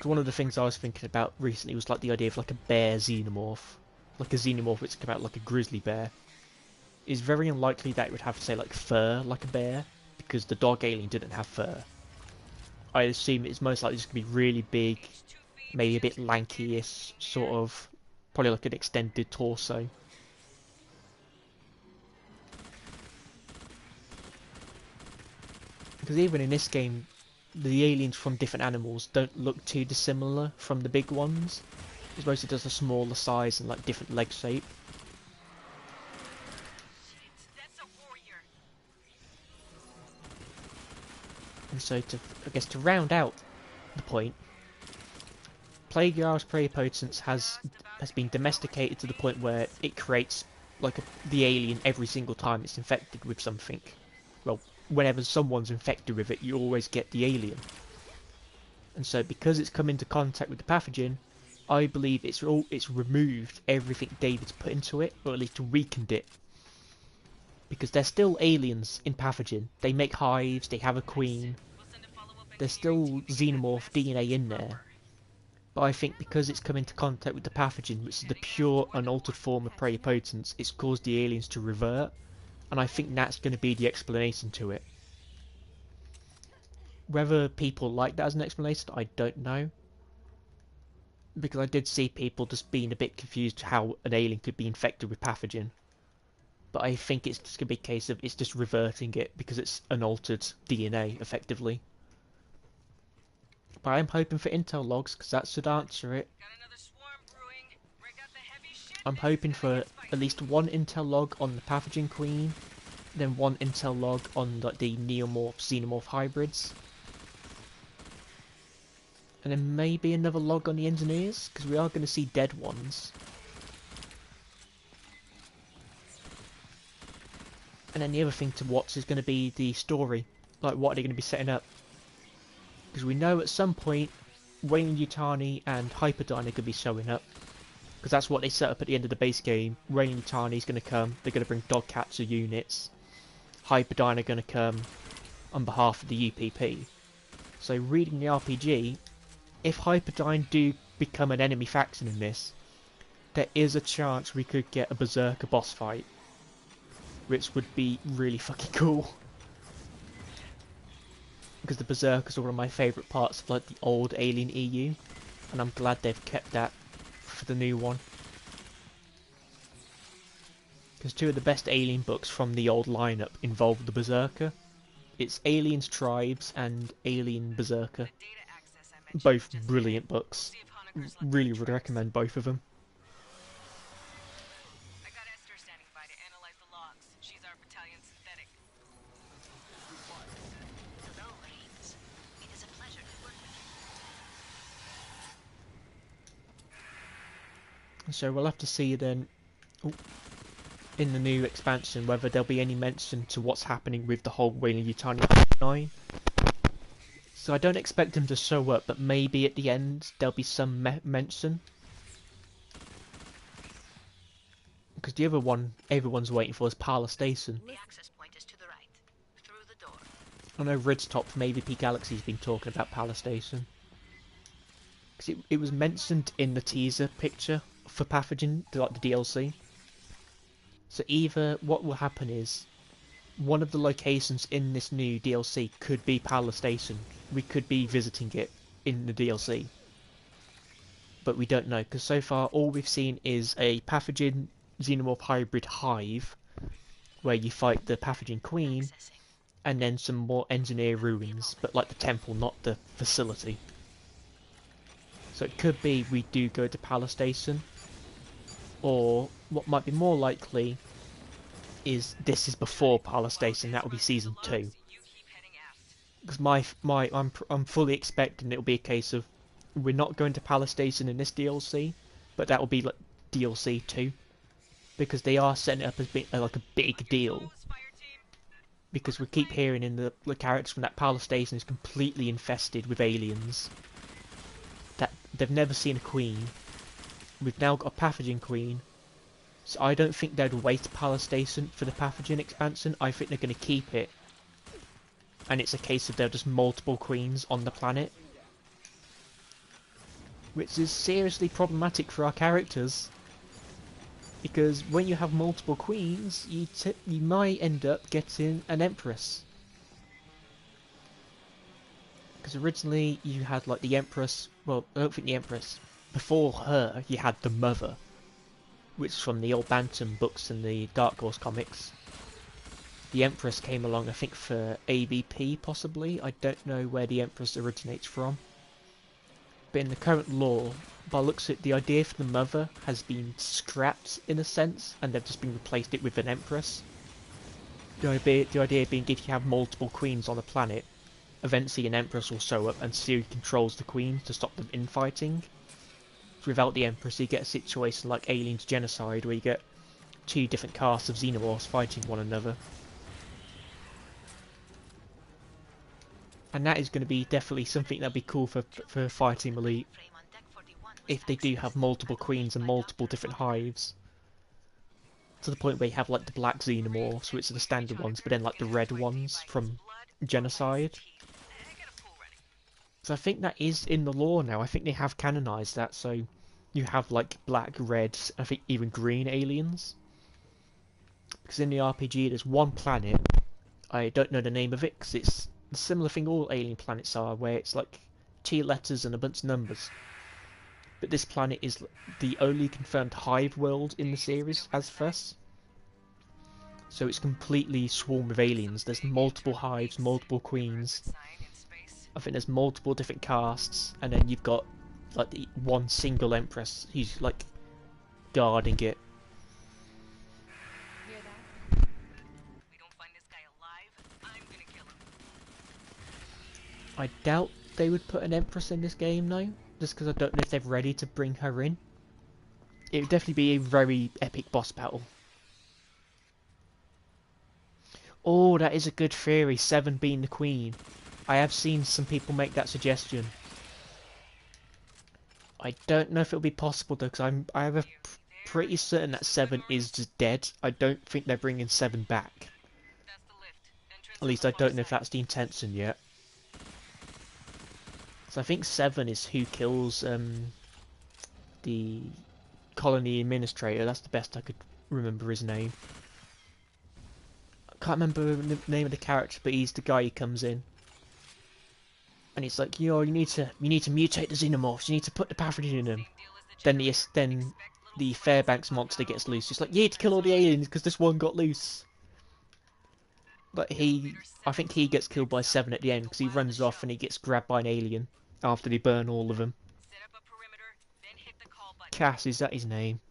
One of the things I was thinking about recently was like the idea of like a bear xenomorph, like a xenomorph which come out like a grizzly bear. It's very unlikely that it would have, say, like fur like a bear, because the dog alien didn't have fur. I assume it's most likely just going to be really big, maybe a bit lanky-ish, sort of, probably like an extended torso. Because even in this game, the aliens from different animals don't look too dissimilar from the big ones. It's mostly just a smaller size and like different leg shape. And so I guess to round out the point, Plagiaris Prepotence has been domesticated to the point where it creates like the alien every single time it's infected with something. Well, whenever someone's infected with it, you always get the alien. And so because it's come into contact with the pathogen, I believe it's removed everything David's put into it, or at least weakened it. Because they're still aliens in Pathogen. They make hives, they have a queen. There's still xenomorph DNA in there. But I think because it's come into contact with the pathogen, which is the pure, unaltered form of Prepotence, it's caused the aliens to revert. And I think that's going to be the explanation to it. Whether people like that as an explanation, I don't know. Because I did see people just being a bit confused how an alien could be infected with pathogen. But I think it's just going to be a case of it's just reverting it because it's unaltered DNA, effectively. But I'm hoping for intel logs, because that should answer it. I'm hoping for at least one intel log on the pathogen queen, then one intel log on the neomorph xenomorph hybrids, and then maybe another log on the engineers, because we are going to see dead ones. And then the other thing to watch is going to be the story, like what are they going to be setting up? Because we know at some point Weyland-Yutani and WhiteAbaddon are going to be showing up. Because that's what they set up at the end of the base game. Weyland-Yutani is going to come, they're going to bring dog catcher units. WhiteAbaddon are going to come on behalf of the UPP. So reading the RPG, if WhiteAbaddon do become an enemy faction in this, there is a chance we could get a Berserker boss fight. Which would be really fucking cool. Because the Berserkers are one of my favourite parts of like the old Alien EU. And I'm glad they've kept that for the new one. Because two of the best Alien books from the old lineup involve the Berserker. It's Aliens Tribes and Alien Berserker. Both brilliant books. Really would recommend both of them. So we'll have to see then in the new expansion whether there'll be any mention to what's happening with the whole Weyland-Yutani 9. So I don't expect them to show up, but maybe at the end there'll be some mention. Because the other one everyone's waiting for is Parla Station. The access point is to the right. Through the door. I know Ridgetop from AVP Galaxy's been talking about Parla Station. Because it was mentioned in the teaser picture for Pathogen, like the DLC. So either what will happen is one of the locations in this new DLC could be Parla Station. We could be visiting it in the DLC. But we don't know, because so far all we've seen is a Pathogen Xenomorph hybrid hive, where you fight the Pathogen Queen, and then some more engineer ruins, but like the temple, not the facility. So it could be we do go to Parla Station, or what might be more likely is this is before Parla Station. That will be season 2. Because I'm fully expecting it'll be a case of we're not going to Parla Station in this DLC, but that will be like DLC 2, because they are setting it up as like a big deal. Because we keep hearing in the characters from that Parla Station is completely infested with aliens. That they've never seen a queen. We've now got a Pathogen queen. So I don't think they'd wait Parla Station for the Pathogen expansion. I think they're going to keep it. And it's a case of there are just multiple queens on the planet. Which is seriously problematic for our characters. Because when you have multiple queens, you might end up getting an Empress. Because originally you had like the Empress, well, I don't think the Empress. Before her, you had the Mother, which is from the old Bantam books and the Dark Horse comics. The Empress came along, I think, for AVP, possibly. I don't know where the Empress originates from. But in the current lore, by looks at it, the idea for the Mother has been scrapped, in a sense, and they've just been replaced it with an Empress. The idea being if you have multiple queens on a planet, eventually an Empress will show up and Siri controls the queens to stop them infighting. Without the Empress, you get a situation like Aliens Genocide, where you get 2 different castes of Xenomorphs fighting one another. And that is going to be definitely something that'd be cool for Fireteam Elite. If they do have multiple queens and multiple different hives. To the point where you have like the black Xenomorphs, which are the standard ones, but then like the red ones from Genocide. So I think that is in the lore now. I think they have canonised that, so you have like black, red, I think even green aliens. Because in the RPG there's one planet, I don't know the name of it, because it's a similar thing all alien planets are, where it's like 2 letters and a bunch of numbers. But this planet is the only confirmed hive world in the series as first. So it's completely swarmed with aliens. There's multiple hives, multiple queens. I think there's multiple different castes, and then you've got like the one single Empress who's like guarding it. Hear that? We don't find this guy alive, I'm gonna kill him. I doubt they would put an Empress in this game though, just because I don't know if they're ready to bring her in. It would definitely be a very epic boss battle. Oh, that is a good theory, 7 being the queen. I have seen some people make that suggestion. I don't know if it'll be possible though, because I have a pretty certain that 7 is just dead. I don't think they're bringing 7 back. At least I don't know if that's the intention yet. So I think 7 is who kills the colony administrator. That's the best I could remember his name. I can't remember the name of the character, but he's the guy who comes in. And he's like, yo, you need to mutate the Xenomorphs. You need to put the Pathogen in them. Then the Fairbanks monster gets loose. It's like, you need to kill all the aliens because this one got loose. But I think he gets killed by 7 at the end because he runs off and he gets grabbed by an alien after they burn all of them. Cass, is that his name?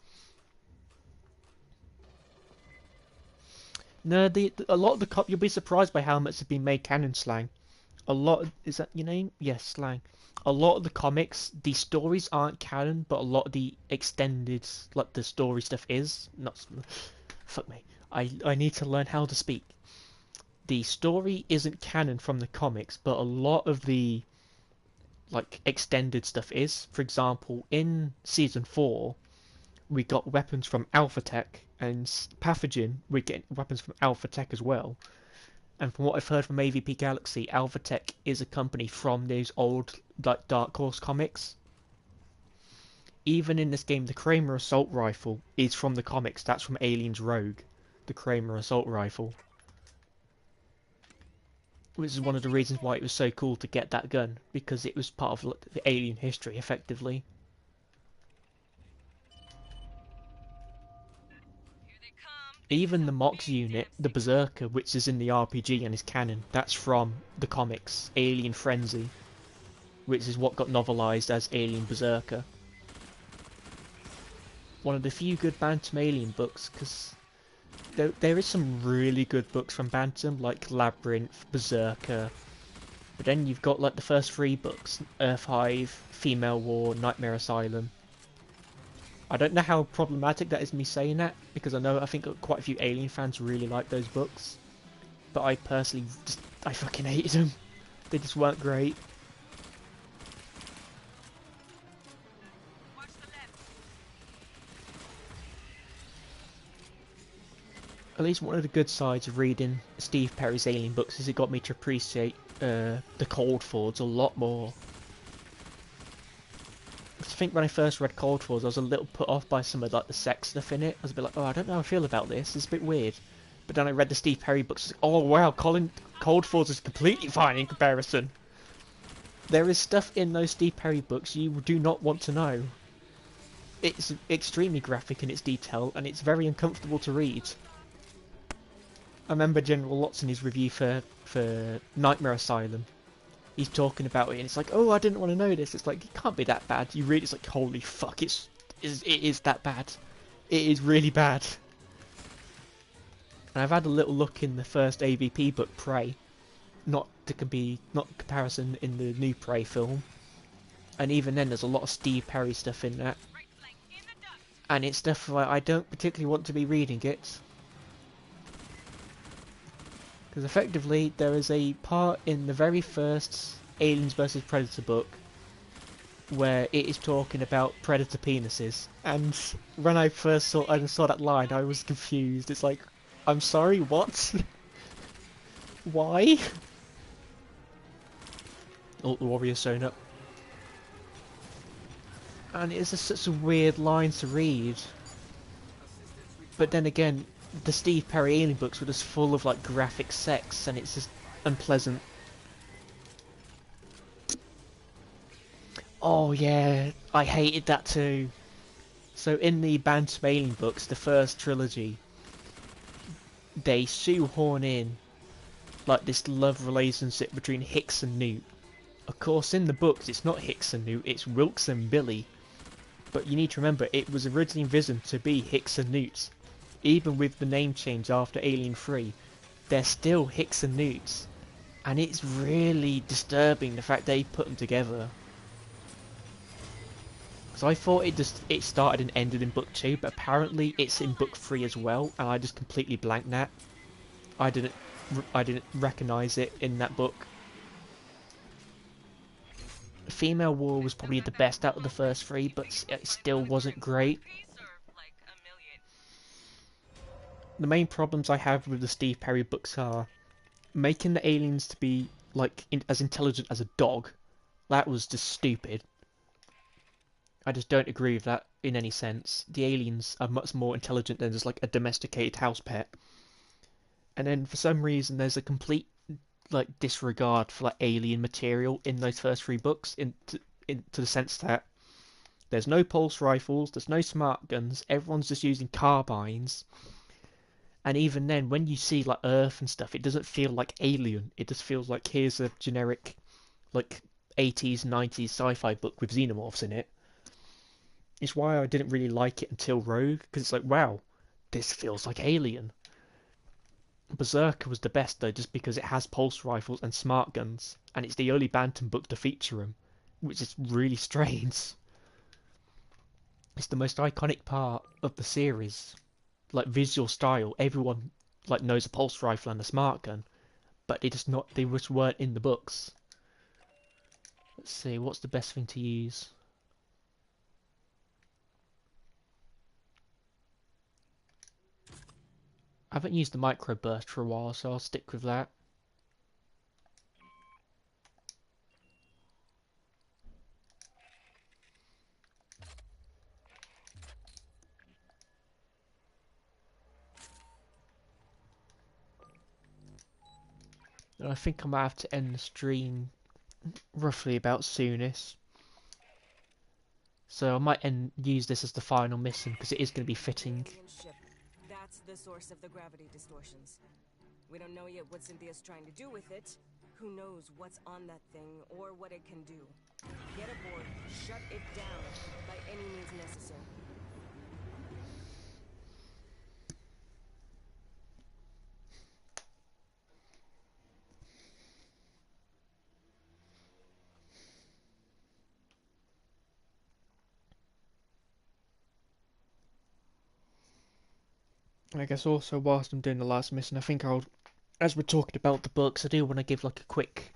No, a lot of you'll be surprised by how much has been made canon slang. Is that your name? Yes, slang. a lot of the comics, the stories aren't canon, but a lot of the extended, like the story stuff is. Not, fuck me. I need to learn how to speak. The story isn't canon from the comics, but a lot of the like extended stuff is. For example, in season 4, we got weapons from Alpha Tech, and Pathogen, we get weapons from Alpha Tech as well. And from what I've heard from AVP Galaxy, Alpha Tech is a company from those old like Dark Horse comics. Even in this game, the Kramer Assault Rifle is from the comics. That's from Aliens Rogue, the Kramer Assault Rifle. Which is one of the reasons why it was so cool to get that gun, because it was part of the alien history, effectively. Even the Mox unit, the Berserker, which is in the RPG and is canon, that's from the comics, Alien Frenzy, which is what got novelized as Alien Berserker. One of the few good Bantam Alien books, because there is some really good books from Bantam, like Labyrinth, Berserker, but then you've got like the first 3 books, Earth-Hive, Female War, Nightmare Asylum. I don't know how problematic that is me saying that, because I think quite a few Alien fans really like those books, but I personally I fucking hated them. They just weren't great. At least one of the good sides of reading Steve Perry's Alien books is it got me to appreciate the Cold Fords a lot more. I think when I first read Cold Fords, I was a little put off by some of like the sex stuff in it. I was a bit like, oh, I don't know how I feel about this. It's a bit weird. But then I read the Steve Perry books. Oh wow, Cold Fords is completely fine in comparison. There is stuff in those Steve Perry books you do not want to know. It's extremely graphic in its detail, and it's very uncomfortable to read. I remember General Lotz in his review for Nightmare Asylum. He's talking about it, and it's like, oh, I didn't want to know this. It's like, it can't be that bad. You read it's like, holy fuck, it is that bad. It is really bad. And I've had a little look in the first AVP book, Prey. Not comparison in the new Prey film. And even then, there's a lot of Steve Perry stuff in that. And it's stuff where I don't particularly want to be reading it. Because effectively, there is a part in the very first Aliens vs Predator book where it is talking about predator penises. And when I first saw that line, I was confused. It's like, I'm sorry, what? Why? Oh, the warrior's shown up. And it's just such a weird line to read. But then again, the Steve Perry Alien books were just full of like graphic sex, and it's just unpleasant. Oh yeah, I hated that too. So in the Bantam Alien books, the first trilogy, they shoehorn in like this love relationship between Hicks and Newt. Of course, in the books, it's not Hicks and Newt, it's Wilkes and Billy. But you need to remember, it was originally envisioned to be Hicks and Newt. Even with the name change after Alien 3, they're still Hicks and Newts. And it's really disturbing the fact they put them together. Because I thought it started and ended in book 2, but apparently it's in book 3 as well, and I just completely blanked that. I didn't recognise it in that book. Female War was probably the best out of the first 3, but it still wasn't great. The main problems I have with the Steve Perry books are making the aliens to be like as intelligent as a dog. That was just stupid. I just don't agree with that in any sense. The aliens are much more intelligent than just like a domesticated house pet. And then for some reason there's a complete like disregard for like alien material in those first 3 books, into the sense that there's no pulse rifles, there's no smart guns, everyone's just using carbines. And even then, when you see like Earth and stuff, it doesn't feel like Alien. It just feels like here's a generic, like 80s, 90s sci-fi book with xenomorphs in it. It's why I didn't really like it until Rogue, because it's like, wow, this feels like Alien. Berserker was the best though, just because it has pulse rifles and smart guns, and it's the only Bantam book to feature them. which is really strange. It's the most iconic part of the series. Like visual style, everyone like knows a pulse rifle and a smart gun, but they just weren't in the books. Let's see, what's the best thing to use? I haven't used the microburst for a while, so I'll stick with that. And I think I might have to end the stream roughly about soonish. So I might use this as the final mission because it is going to be fitting. Alien ship. That's the source of the gravity distortions. We don't know yet what Cynthia's trying to do with it. Who knows what's on that thing or what it can do. Get aboard, shut it down by any means necessary. I guess also whilst I'm doing the last mission, I think as we're talking about the books, I do want to give like a quick,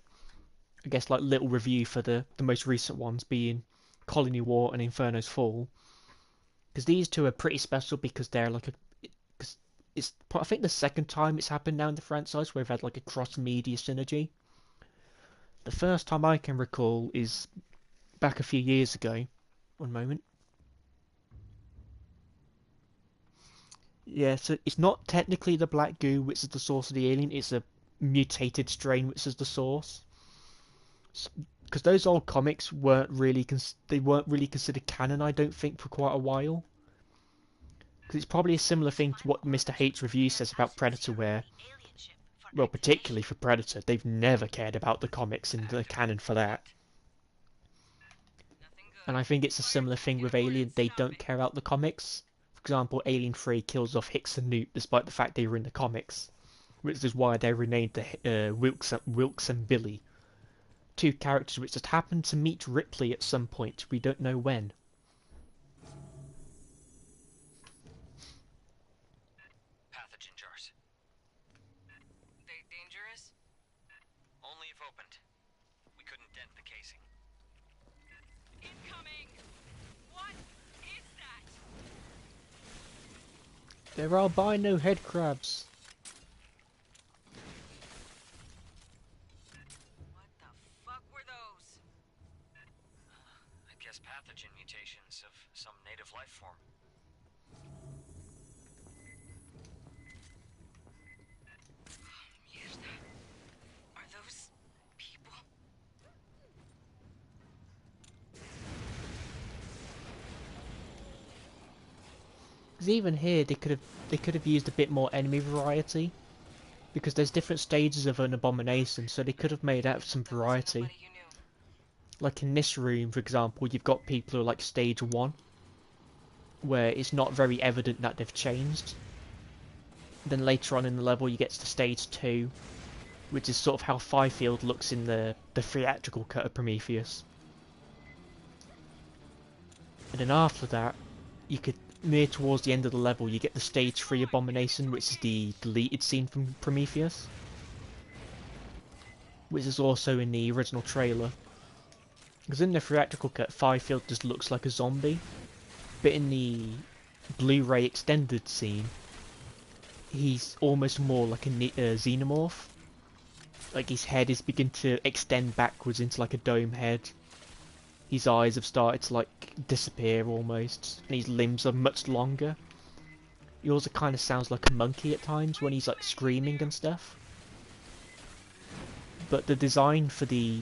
I guess like little review for the most recent ones being Colony War and Inferno's Fall. Because these two are pretty special because they're like because it's I think the second time it's happened now in the franchise where we've had like a cross-media synergy. The first time I can recall is back a few years ago. One moment. Yeah, so it's not technically the black goo which is the source of the alien, it's a mutated strain which is the source. Because those old comics weren't really considered canon, I don't think, for quite a while. Because it's probably a similar thing to what Mr. H review says about Predator, where, well, particularly for Predator, they've never cared about the comics in the canon for that. And I think it's a similar thing with Alien, they don't care about the comics. For example, Alien 3 kills off Hicks and Newt despite the fact they were in the comics, which is why they renamed the Wilkes and Billy. Two characters which just happened to meet Ripley at some point, we don't know when. Pathogen jars. They dangerous? Only if opened. We couldn't dent the casing. Incoming! What is that? They're albino head crabs. What the fuck were those? I guess pathogen mutations of some native life form. Mierda. Are those people? Because even here they could have used a bit more enemy variety. Because there's different stages of an abomination, so they could have made out some variety. Somebody you knew. Like in this room, for example, you've got people who are like stage 1, where it's not very evident that they've changed. Then later on in the level you get to stage 2, which is sort of how Firefield looks in the theatrical cut of Prometheus. And then after that, you could, near towards the end of the level, you get the stage 3 abomination, which is the deleted scene from Prometheus. Which is also in the original trailer. Because in the theatrical cut, Firefield just looks like a zombie. But in the Blu-ray extended scene, he's almost more like a xenomorph. Like his head is beginning to extend backwards into like a dome head. His eyes have started to like disappear almost, and his limbs are much longer. He also kind of sounds like a monkey at times when he's like screaming and stuff. But the design for the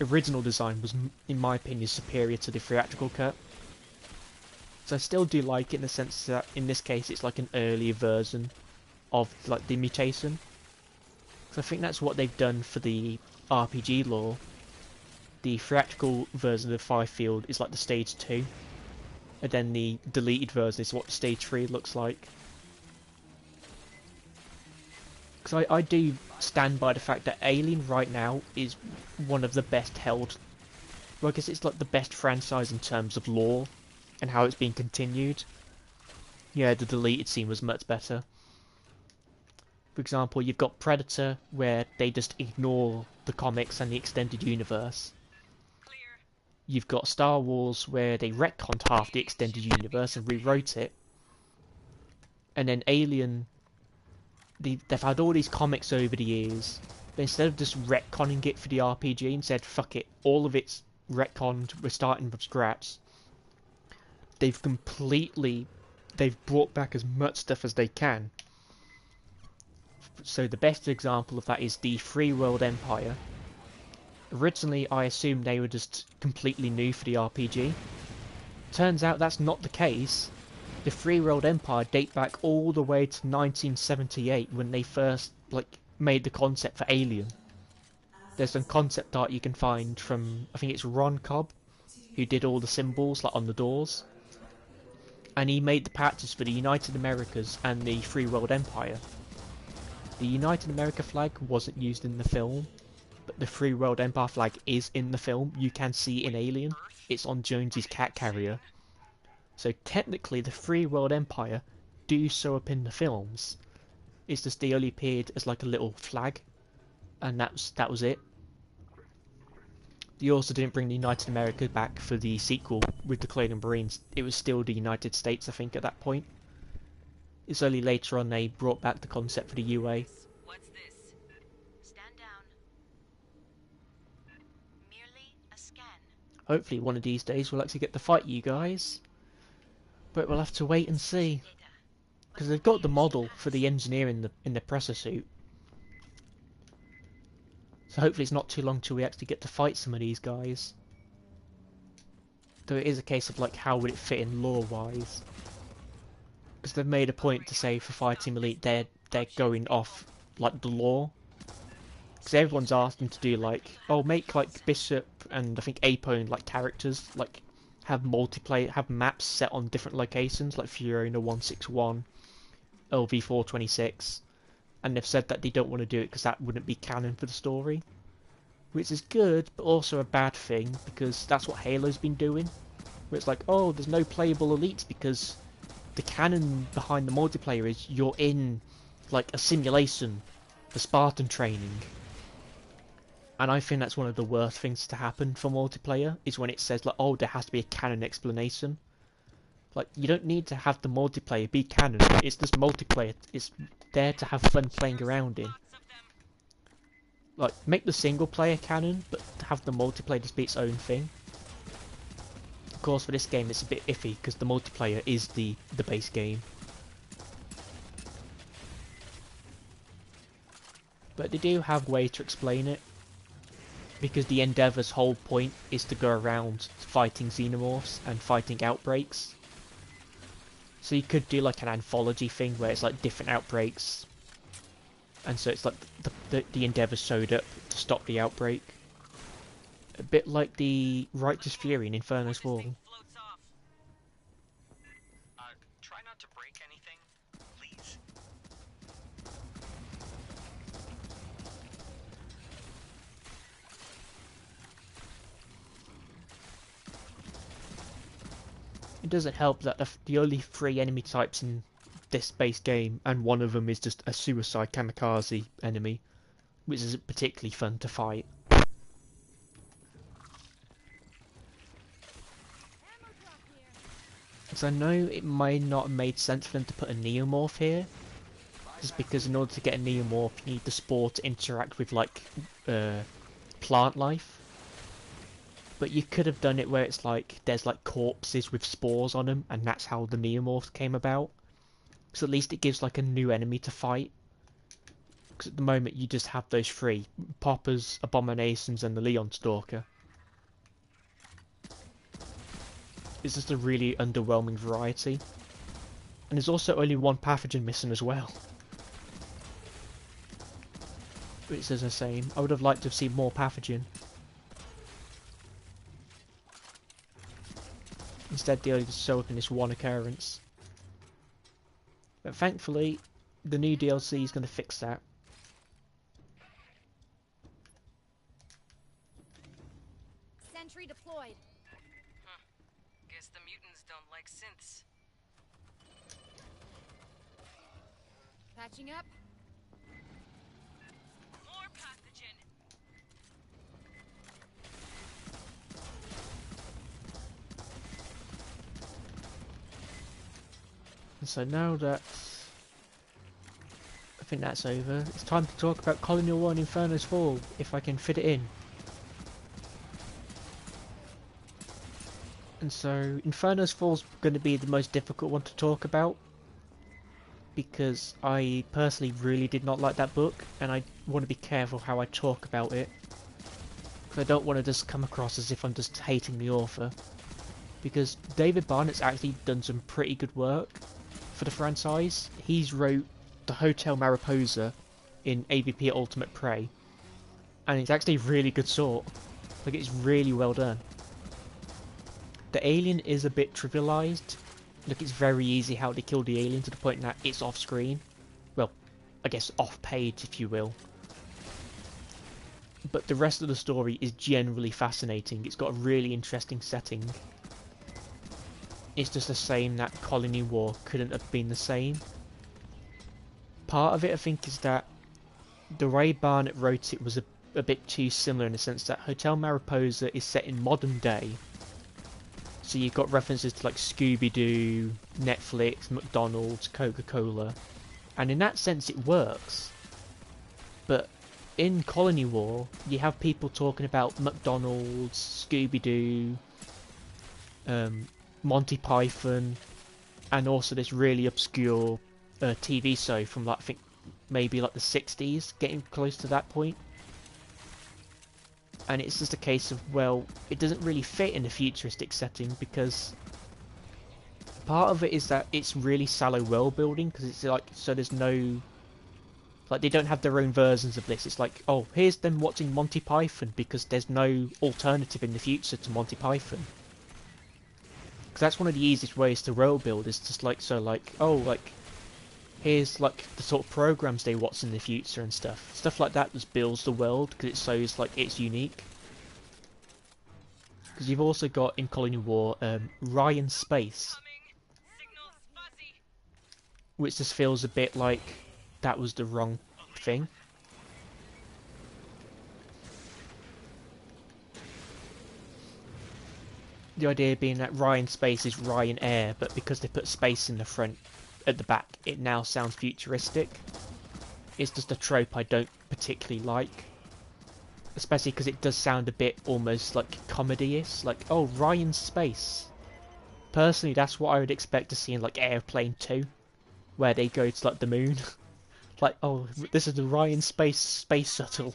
original design was, in my opinion, superior to the theatrical cut. So I still do like it in the sense that in this case it's like an earlier version of like the mutation. So I think that's what they've done for the RPG lore. The theatrical version of Firefield is like the stage 2, and then the deleted version is what the stage 3 looks like. Because I do stand by the fact that Alien right now is one of the best held well, I guess it's like the best franchise in terms of lore and how it's been continued. Yeah, the deleted scene was much better. For example, you've got Predator, where they just ignore the comics and the extended universe. Clear. You've got Star Wars, where they retconned half the extended universe and rewrote it. And then Alien, they've had all these comics over the years, but instead of just retconning it for the RPG and said, fuck it, all of it's retconned, we're starting from scratch, they've brought back as much stuff as they can. So the best example of that is the Free World Empire. Originally, I assumed they were just completely new for the RPG. Turns out that's not the case. The Free World Empire date back all the way to 1978 when they first made the concept for Alien. There's some concept art you can find from, I think it's Ron Cobb, who did all the symbols on the doors. And he made the patches for the United Americas and the Free World Empire. The United America flag wasn't used in the film, but the Free World Empire flag is in the film. You can see in Alien. It's on Jonesy's cat carrier. So technically the Free World Empire do show up in the films. It's just they only appeared as like a little flag, and that was it. They also didn't bring the United America back for the sequel with the Clothing Marines. It was still the United States, I think, at that point. It's only later on they brought back the concept for the UA. What's this? Stand down. Merely a scan. Hopefully one of these days we'll actually get to fight you guys. But we'll have to wait and see. Because they've got the model for the engineer in the presser suit. So hopefully it's not too long till we actually get to fight some of these guys. Though it is a case of how would it fit in lore-wise. Because they've made a point to say for Fireteam Elite they're going off the lore. Because everyone's asked them to do make Bishop and I think Apone characters, have multiplayer, have maps set on different locations like Fiona 161, LV 426, and they've said that they don't want to do it because that wouldn't be canon for the story. Which is good, but also a bad thing, because that's what Halo's been doing. Where it's oh, there's no playable elites because the canon behind the multiplayer is you're in a simulation for Spartan training. And I think that's one of the worst things to happen for multiplayer, is when it says oh, there has to be a canon explanation. You don't need to have the multiplayer be canon, it's just multiplayer, it's there to have fun playing around in. Make the single player canon, but have the multiplayer just be its own thing. Of course, for this game it's a bit iffy, because the multiplayer is the base game. But they do have a way to explain it. Because the Endeavor's whole point is to go around fighting xenomorphs and fighting outbreaks. So you could do an anthology thing where it's different outbreaks. And so it's the Endeavor showed up to stop the outbreak. A bit like the Righteous Fury in Inferno's Fall. Try not to break anything, please. It doesn't help that the only 3 enemy types in this base game, and one of them is just a suicide kamikaze enemy, which isn't particularly fun to fight. Because I know it may not have made sense for them to put a neomorph here, just because in order to get a neomorph you need the spore to interact with plant life. But you could have done it where it's there's corpses with spores on them, and that's how the neomorph came about. So at least it gives a new enemy to fight. Because at the moment you just have those 3. Poppers, Abominations and the Leon Stalker. It's just a really underwhelming variety. And there's also only 1 pathogen missing as well. Which is a shame. I would have liked to have seen more pathogen. Instead they only just show up in this 1 occurrence. But thankfully, the new DLC is going to fix that. Sentry deployed. deployed. Guess the mutants don't like synths. Patching up. More pathogen. And so now that I think that's over, it's time to talk about Colonial War and Inferno's Fall, if I can fit it in. And so Inferno's Fall's going to be the most difficult one to talk about, because I personally really did not like that book, and I want to be careful how I talk about it, because I don't want to just come across as if I'm just hating the author, because David Barnett's actually done some pretty good work for the franchise. He's wrote the Hotel Mariposa in AVP Ultimate Prey, and it's actually a really good sort. Like, it's really well done. The alien is a bit trivialized. Look, it's very easy how they kill the alien to the point that it's off screen. Well, I guess off page, if you will. But the rest of the story is generally fascinating. It's got a really interesting setting. It's just a shame that Colony War couldn't have been the same. Part of it, I think, is that the way Barnett wrote it was a bit too similar, in the sense that Hotel Mariposa is set in modern day. So you've got references to like Scooby-Doo, Netflix, McDonald's, Coca-Cola, and in that sense it works. But in Colony War, you have people talking about McDonald's, Scooby-Doo, Monty Python, and also this really obscure TV show from like, I think maybe like the 60s, getting close to that point. And it's just a case of, well, it doesn't really fit in a futuristic setting, because part of it is that it's really shallow world building, because it's like, so there's no, like, they don't have their own versions of this. It's like, oh, here's them watching Monty Python, because there's no alternative in the future to Monty Python. Because that's one of the easiest ways to world build, is just like, so like, oh, like, here's like the sort of programs they watch in the future and stuff. Stuff like that just builds the world, because it shows like it's unique. Because you've also got in Colony War Ryan Space, which just feels a bit like that was the wrong thing. The idea being that Ryan Space is Ryan Air, but because they put space in the front, at the back, it now sounds futuristic. It's just a trope I don't particularly like, especially because it does sound a bit almost like comedy-ish, like, oh, Ryan Space. Personally, that's what I would expect to see in like Airplane 2, where they go to like the moon. Like, oh, this is the Ryan Space shuttle.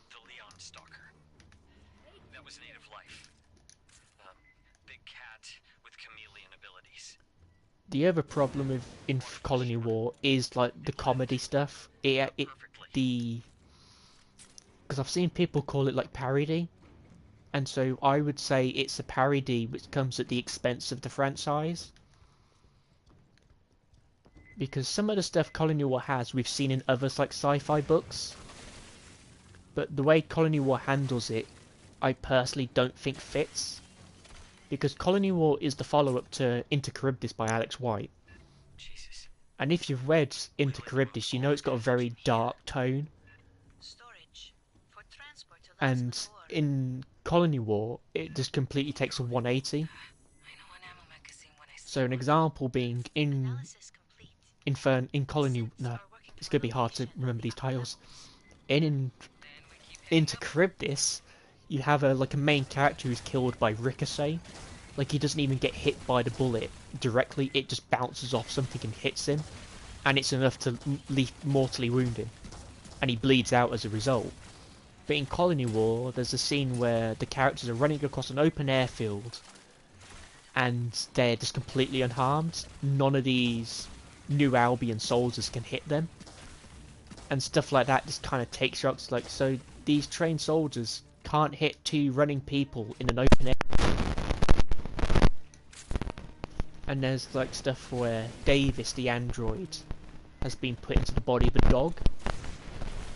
The Leon Stalker. That was native life. Big cat with chameleon abilities. The other problem with in Colony War is like the comedy stuff. Because I've seen people call it like parody, and so I would say it's a parody which comes at the expense of the franchise. Because some of the stuff Colony War has, we've seen in others like sci-fi books, but the way Colony War handles it, I personally don't think fits. Because Colony War is the follow-up to Into Charybdis by Alex White. Jesus. And if you've read Into Charybdis, you know it's got a very dark tone. And in Colony War, it just completely takes a 180. So an example being in Colony... No, it's going to be hard to remember these titles. Into Charybdis, you have a main character who's killed by ricochet. Like, he doesn't even get hit by the bullet directly, it just bounces off something and hits him, and it's enough to mortally wound him, and he bleeds out as a result. But in Colony War, there's a scene where the characters are running across an open airfield, and they're just completely unharmed. None of these New Albion soldiers can hit them, and stuff like that just kind of takes you out to, like, so these trained soldiers can't hit two running people in an open air. And there's like stuff where Davis, the android, has been put into the body of a dog,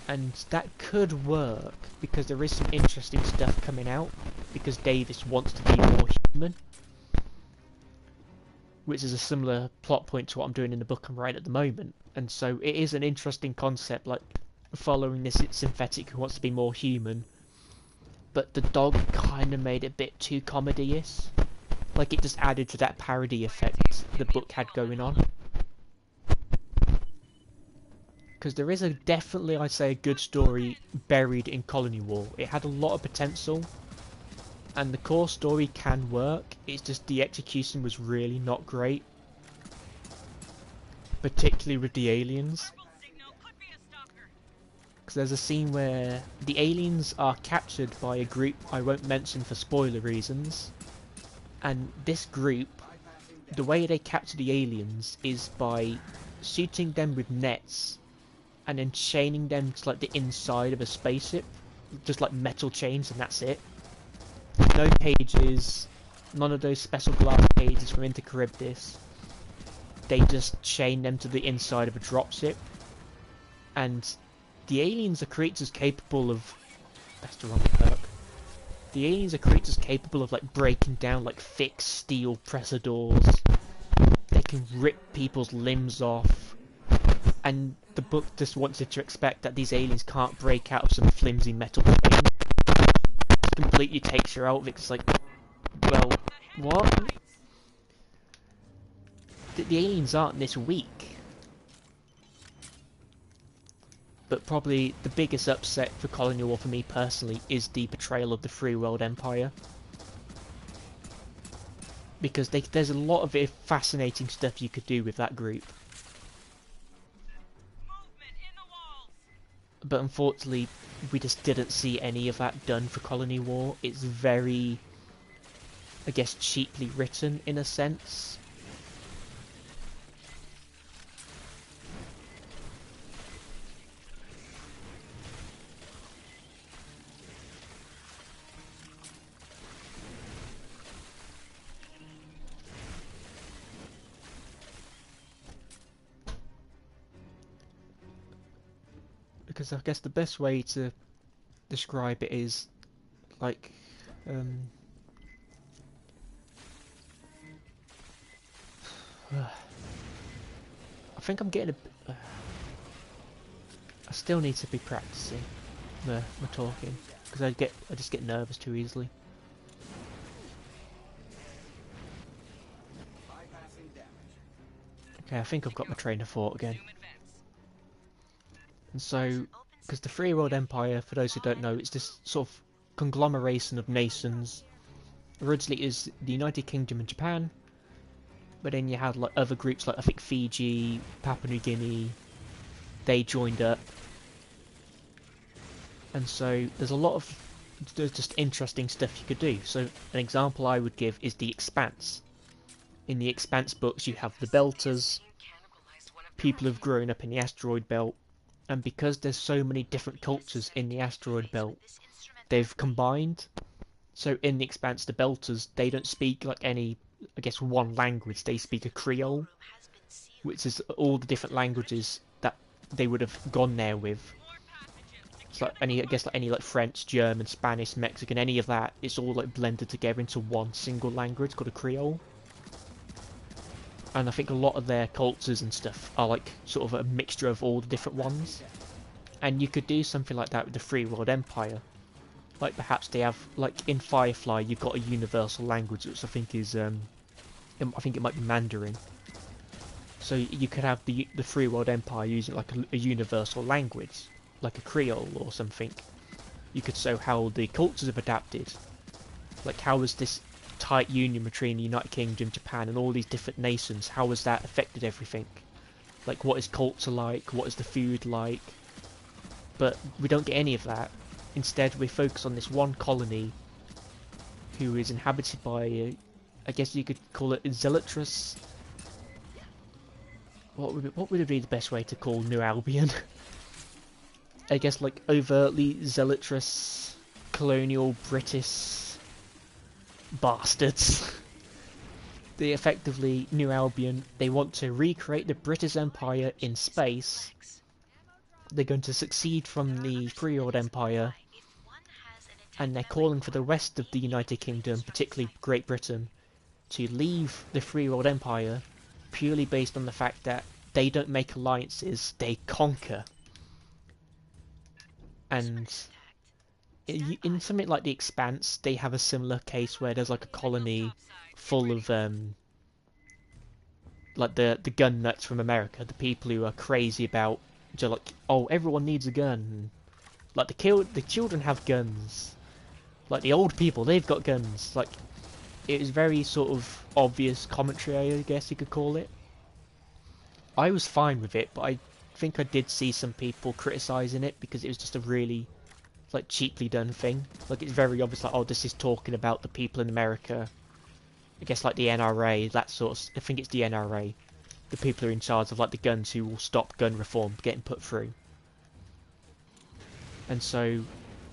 and that could work because there is some interesting stuff coming out. because Davis wants to be more human, which is a similar plot point to what I'm doing in the book I'm writing at the moment. And so it is an interesting concept, like following this synthetic who wants to be more human, but the dog kind of made it a bit too comedy-ish. Like it just added to that parody effect the book had going on. Because there is definitely, I'd say, a good story buried in Colony War. It had a lot of potential, and the core story can work. It's just the execution was really not great, particularly with the aliens. Because there's a scene where the aliens are captured by a group I won't mention for spoiler reasons, and this group, the way they capture the aliens is by shooting them with nets and then chaining them to like the inside of a spaceship, just like metal chains, and that's it. No cages, none of those special glass cages from Inter Charybdis. They just chain them to the inside of a dropship, and the aliens are creatures capable of... That's the wrong perk. The aliens are creatures capable of like breaking down like thick steel presser doors. They can rip people's limbs off, and the book just wants you to expect that these aliens can't break out of some flimsy metal chain. It completely takes you out of it. It's like, well, what? The aliens aren't this weak. But probably the biggest upset for Colony War for me personally is the portrayal of the Free World Empire. Because there's a lot of fascinating stuff you could do with that group. But unfortunately, we just didn't see any of that done for Colony War. It's very, I guess, cheaply written in a sense. Because I guess the best way to describe it is like I think I'm getting I still need to be practicing my talking, because I just get nervous too easily. Okay, I think I've got my train of thought again. And so, because the Free World Empire, for those who don't know, it's this sort of conglomeration of nations. Originally it is the United Kingdom and Japan, but then you had like other groups like I think Fiji, Papua New Guinea, they joined up. And so there's just interesting stuff you could do. So an example I would give is the Expanse. In the Expanse books you have the Belters, people who've grown up in the asteroid belt, and because there's so many different cultures in the asteroid belt, they've combined. So in the Expanse, the Belters, they don't speak like any, I guess, one language. They speak a Creole, which is all the different languages that they would have gone there with. It's like any like French, German, Spanish, Mexican, any of that. It's all like blended together into one single language called a Creole. And I think a lot of their cultures and stuff are like sort of a mixture of all the different ones. And you could do something like that with the Free World Empire. Like perhaps they have, like in Firefly, you've got a universal language, which I think is, I think it might be Mandarin. So you could have the Free World Empire using like a universal language, like a Creole or something. You could show how the cultures have adapted. Like how is this tight union between the United Kingdom, Japan, and all these different nations, how has that affected everything? Like, what is culture like? What is the food like? But we don't get any of that. Instead, we focus on this one colony who is inhabited by, I guess you could call it Zealotrous. What would it be the best way to call New Albion? I guess like overtly Zealotrous, colonial British bastards. They effectively, New Albion, they want to recreate the British Empire in space. They're going to succeed from the Free World Empire, and they're calling for the rest of the United Kingdom, particularly Great Britain, to leave the Free World Empire purely based on the fact that they don't make alliances, they conquer. And in something like The Expanse, they have a similar case where there's like a colony full of like the gun nuts from America, the people who are crazy about just like, oh, everyone needs a gun. Like the children have guns. Like the old people, they've got guns. Like it was very sort of obvious commentary, I guess you could call it. I was fine with it, but I think I did see some people criticising it because it was just a really like cheaply done thing. Like it's very obvious, like, oh, this is talking about the people in America. I guess like the NRA, that sort of. I think it's the NRA, the people who are in charge of like the guns who will stop gun reform getting put through. And so,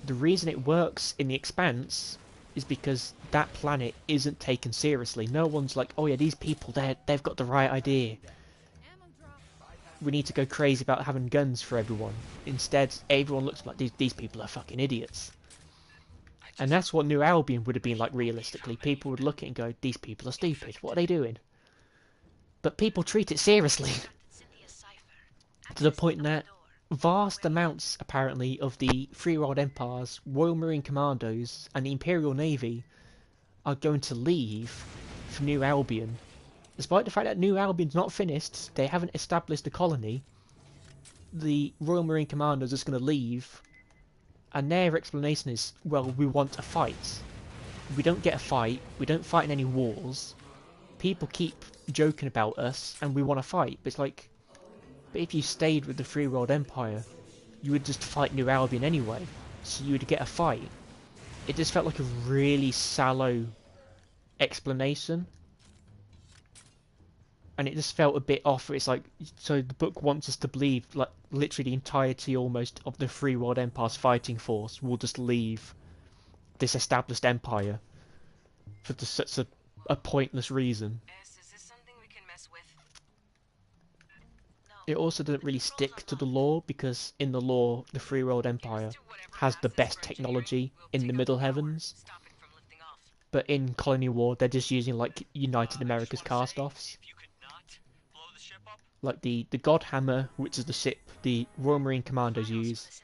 the reason it works in The Expanse is because that planet isn't taken seriously. No one's like, oh yeah, these people, they've got the right idea. We need to go crazy about having guns for everyone. Instead, everyone looks like these people are fucking idiots. And that's what New Albion would have been like realistically. People would look at it and go, these people are stupid, what are they doing? But people treat it seriously. To the point that vast amounts, apparently, of the Free World Empire's Royal Marine Commandos and the Imperial Navy are going to leave for New Albion. Despite the fact that New Albion's not finished, they haven't established a colony, the Royal Marine Commandos are just going to leave, and their explanation is, well, we want a fight. We don't get a fight, we don't fight in any wars, people keep joking about us, and we want to fight. But it's like, but if you stayed with the Free World Empire, you would just fight New Albion anyway, so you would get a fight. It just felt like a really shallow explanation. And it just felt a bit off. It's like, so the book wants us to believe, like, literally the entirety almost of the Free World Empire's fighting force will just leave this established empire for just such a pointless reason. Is this something we can mess with? It also doesn't really stick to the lore, because in the lore, the Free World Empire has the best technology in the Middle Heavens. But in Colony War, they're just using, like, United America's cast-offs. Like the God Hammer, which is the ship the Royal Marine Commandos use.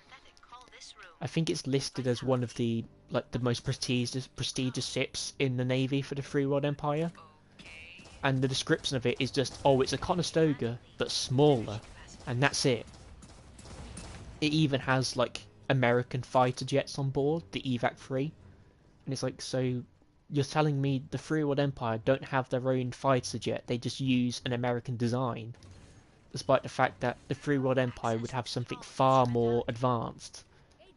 I think it's listed as one of the the most prestigious ships in the Navy for the Free World Empire. And the description of it is just, oh, it's a Conestoga, but smaller, and that's it. It even has like American fighter jets on board, the Evac-3, and it's like, so you're telling me the Free World Empire don't have their own fighter jet, they just use an American design? Despite the fact that the Free World Empire would have something far more advanced,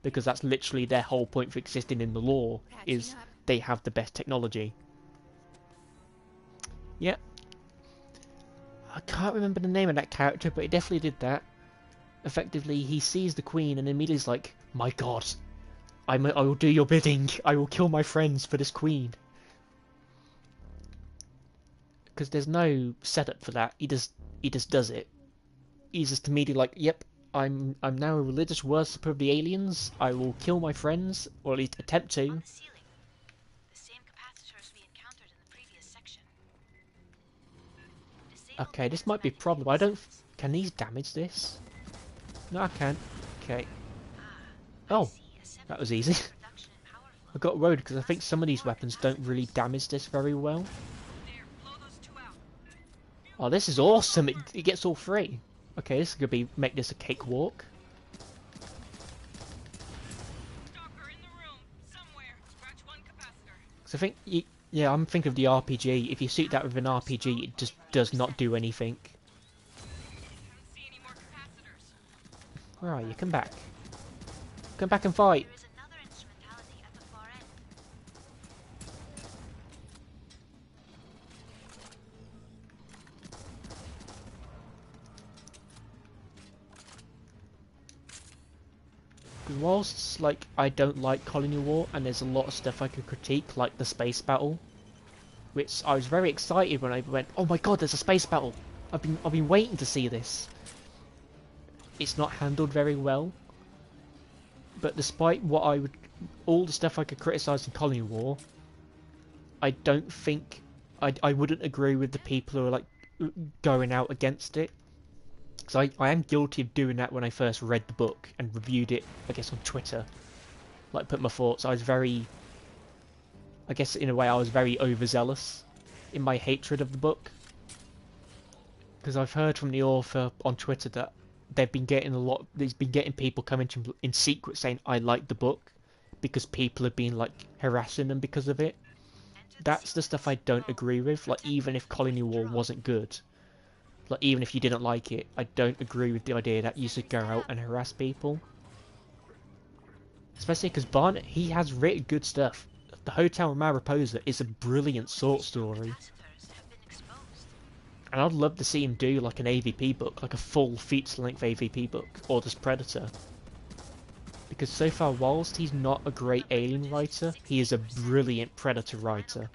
because that's literally their whole point for existing in the lore, is they have the best technology. Yep. I can't remember the name of that character, but he definitely did that. Effectively, he sees the Queen and immediately is like, my god, I will do your bidding, I will kill my friends for this Queen. Because there's no setup for that, he just does it. He's just immediately like, yep, I'm now a religious worshipper of the aliens. I will kill my friends, or at least attempt to. Okay, this might be a problem. I don't. Can these damage this? No, I can't. Okay. Oh, that was easy. I got worried because I think some of these weapons don't really damage this very well. Oh, this is awesome! It gets all three. Okay, this is gonna make this a cakewalk. So I think yeah, I'm thinking of the RPG. If you suit that with an RPG, it just does not do anything. Where are you? Come back. Come back and fight. Whilst, like, I don't like Colony War, and there's a lot of stuff I could critique, like the space battle, which I was very excited when I went, oh my god, there's a space battle! I've been waiting to see this. It's not handled very well. But despite what I would, all the stuff I could criticise in Colony War, I don't think I wouldn't agree with the people who are like going out against it. Because I am guilty of doing that when I first read the book and reviewed it, I guess, on Twitter. Like, put my thoughts. I guess in a way I was very overzealous in my hatred of the book. Because I've heard from the author on Twitter that they've been getting there's been getting people coming to him in secret saying I like the book because people have been like harassing them because of it. That's the stuff I don't agree with. Like, even if Colony War wasn't good, like even if you didn't like it, I don't agree with the idea that you should go out and harass people. Especially because Barnett, he has written good stuff. The Hotel Mariposa is a brilliant short story. And I'd love to see him do like an AVP book, like a full feature-length AVP book, or just Predator. Because so far, whilst he's not a great Alien writer, he is a brilliant Predator writer.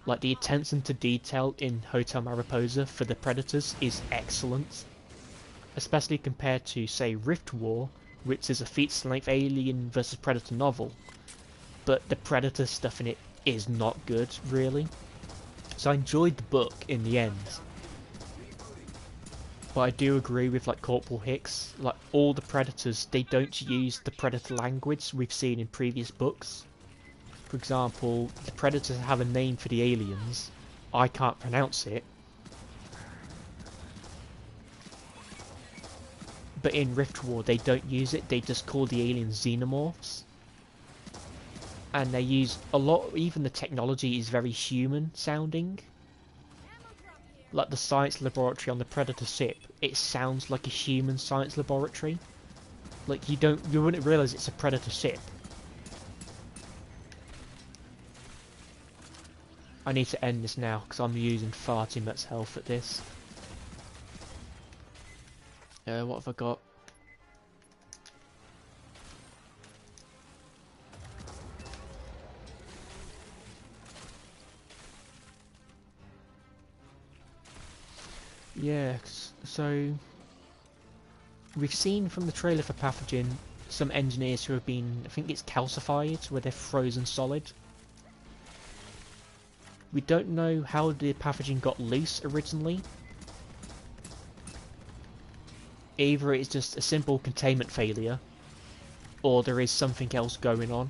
Like, the attention to detail in Hotel Mariposa for the Predators is excellent. Especially compared to, say, Rift War, which is a feature-length Alien vs Predator novel. But the Predator stuff in it is not good, really. So I enjoyed the book in the end. But I do agree with like Corporal Hicks, like all the Predators, they don't use the Predator language we've seen in previous books. For example, the Predators have a name for the aliens. I can't pronounce it. But in Rift War they don't use it, they just call the aliens xenomorphs. And they use a lot, even the technology is very human sounding. Like the science laboratory on the Predator ship, it sounds like a human science laboratory. Like you wouldn't realise it's a Predator ship. I need to end this now because I'm using far too much health at this. What have I got? Yeah, so we've seen from the trailer for Pathogen some engineers who have been, I think it's calcified, where they're frozen solid. We don't know how the Pathogen got loose originally. Either it's just a simple containment failure, or there is something else going on.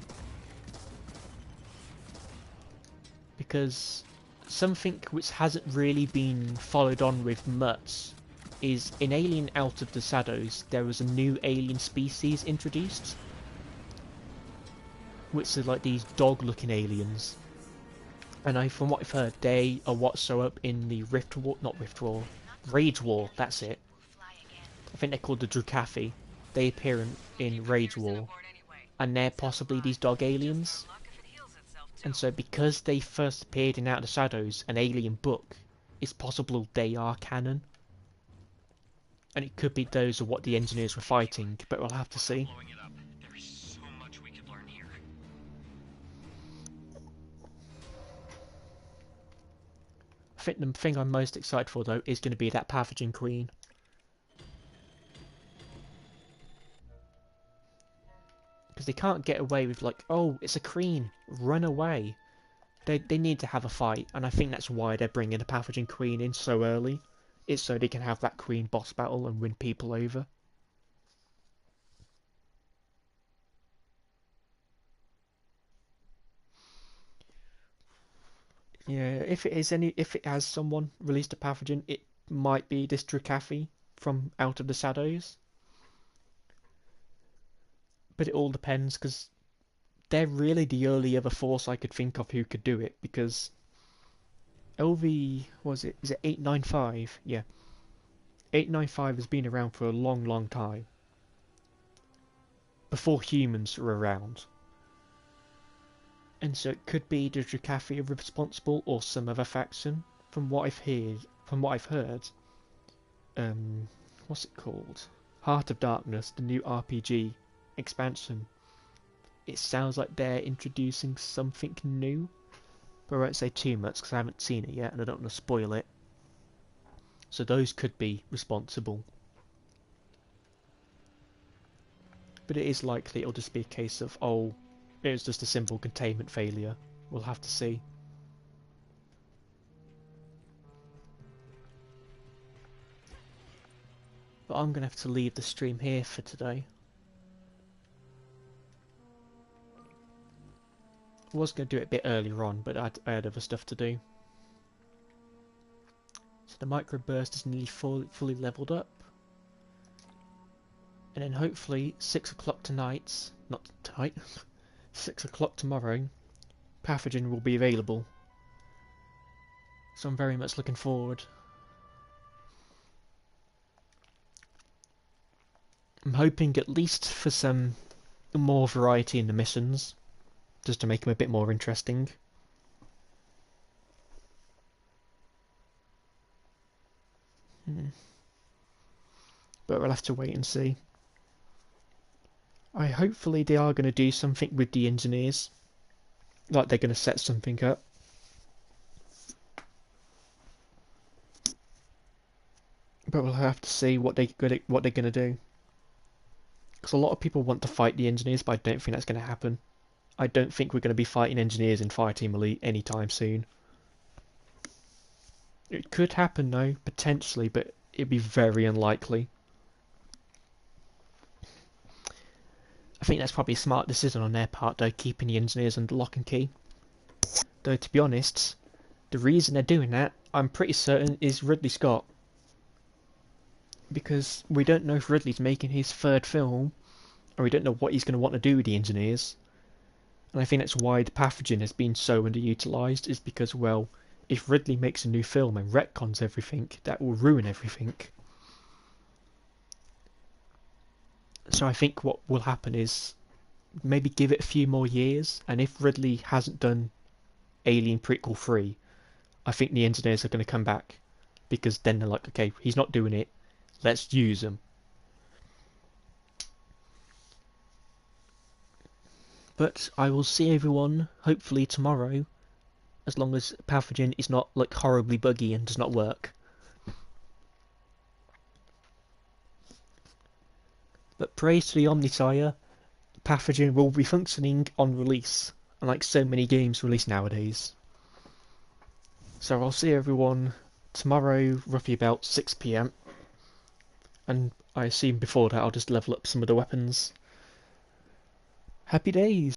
Because something which hasn't really been followed on with much is in Alien Out of the Shadows there was a new alien species introduced, which are like these dog looking aliens, and from what I've heard they are what show up in the Rage War, that's it. I think they're called the Drukafi. They appear in Rage War, and they're possibly these dog aliens. And so because they first appeared in Out of the Shadows, an Alien book, it's possible they are canon. And it could be those are what the engineers were fighting, but we'll have to see. There is so much we could learn here. I think the thing I'm most excited for though is going to be that Pathogen Queen. Because they can't get away with like, oh, it's a queen, run away. They need to have a fight, and I think that's why they're bringing the Pathogen Queen in so early. It's so they can have that queen boss battle and win people over. Yeah, if it has someone released a Pathogen, it might be this Drukafi from Out of the Shadows. But it all depends, because they're really the only other force I could think of who could do it, because is it 895? Yeah. 895 has been around for a long, long time. Before humans were around. And so it could be the Drukafi are responsible, or some other faction. From what I've heard, what's it called? Heart of Darkness, the new RPG expansion. It sounds like they're introducing something new, but I won't say too much because I haven't seen it yet and I don't want to spoil it. So those could be responsible. But it is likely it'll just be a case of, oh, it was just a simple containment failure. We'll have to see. But I'm going to have to leave the stream here for today. I was going to do it a bit earlier on, but I had other stuff to do. So the microburst is nearly fully leveled up. And then hopefully 6 o'clock tonight, not tonight, 6 o'clock tomorrow, Pathogen will be available. So I'm very much looking forward. I'm hoping at least for some more variety in the missions, just to make them a bit more interesting. But we'll have to wait and see. Hopefully they are going to do something with the engineers. Like they're going to set something up. But we'll have to see what they're going to do. Because a lot of people want to fight the engineers, but I don't think that's going to happen. I don't think we're going to be fighting engineers in Fireteam Elite anytime soon. It could happen though, potentially, but it'd be very unlikely. I think that's probably a smart decision on their part though, keeping the engineers under lock and key. Though to be honest, the reason they're doing that, I'm pretty certain, is Ridley Scott. Because we don't know if Ridley's making his third film, or we don't know what he's going to want to do with the engineers. And I think that's why the Pathogen has been so underutilised, is because, well, if Ridley makes a new film and retcons everything, that will ruin everything. So I think what will happen is maybe give it a few more years, and if Ridley hasn't done Alien Prequel 3, I think the engineers are going to come back. Because then they're like, okay, he's not doing it, let's use him. But I will see everyone, hopefully tomorrow, as long as Pathogen is not like horribly buggy and does not work. But praise to the Omnissiah, Pathogen will be functioning on release, unlike so many games released nowadays. So I'll see everyone tomorrow, roughly about 6 PM. And I assume before that I'll just level up some of the weapons. Happy days!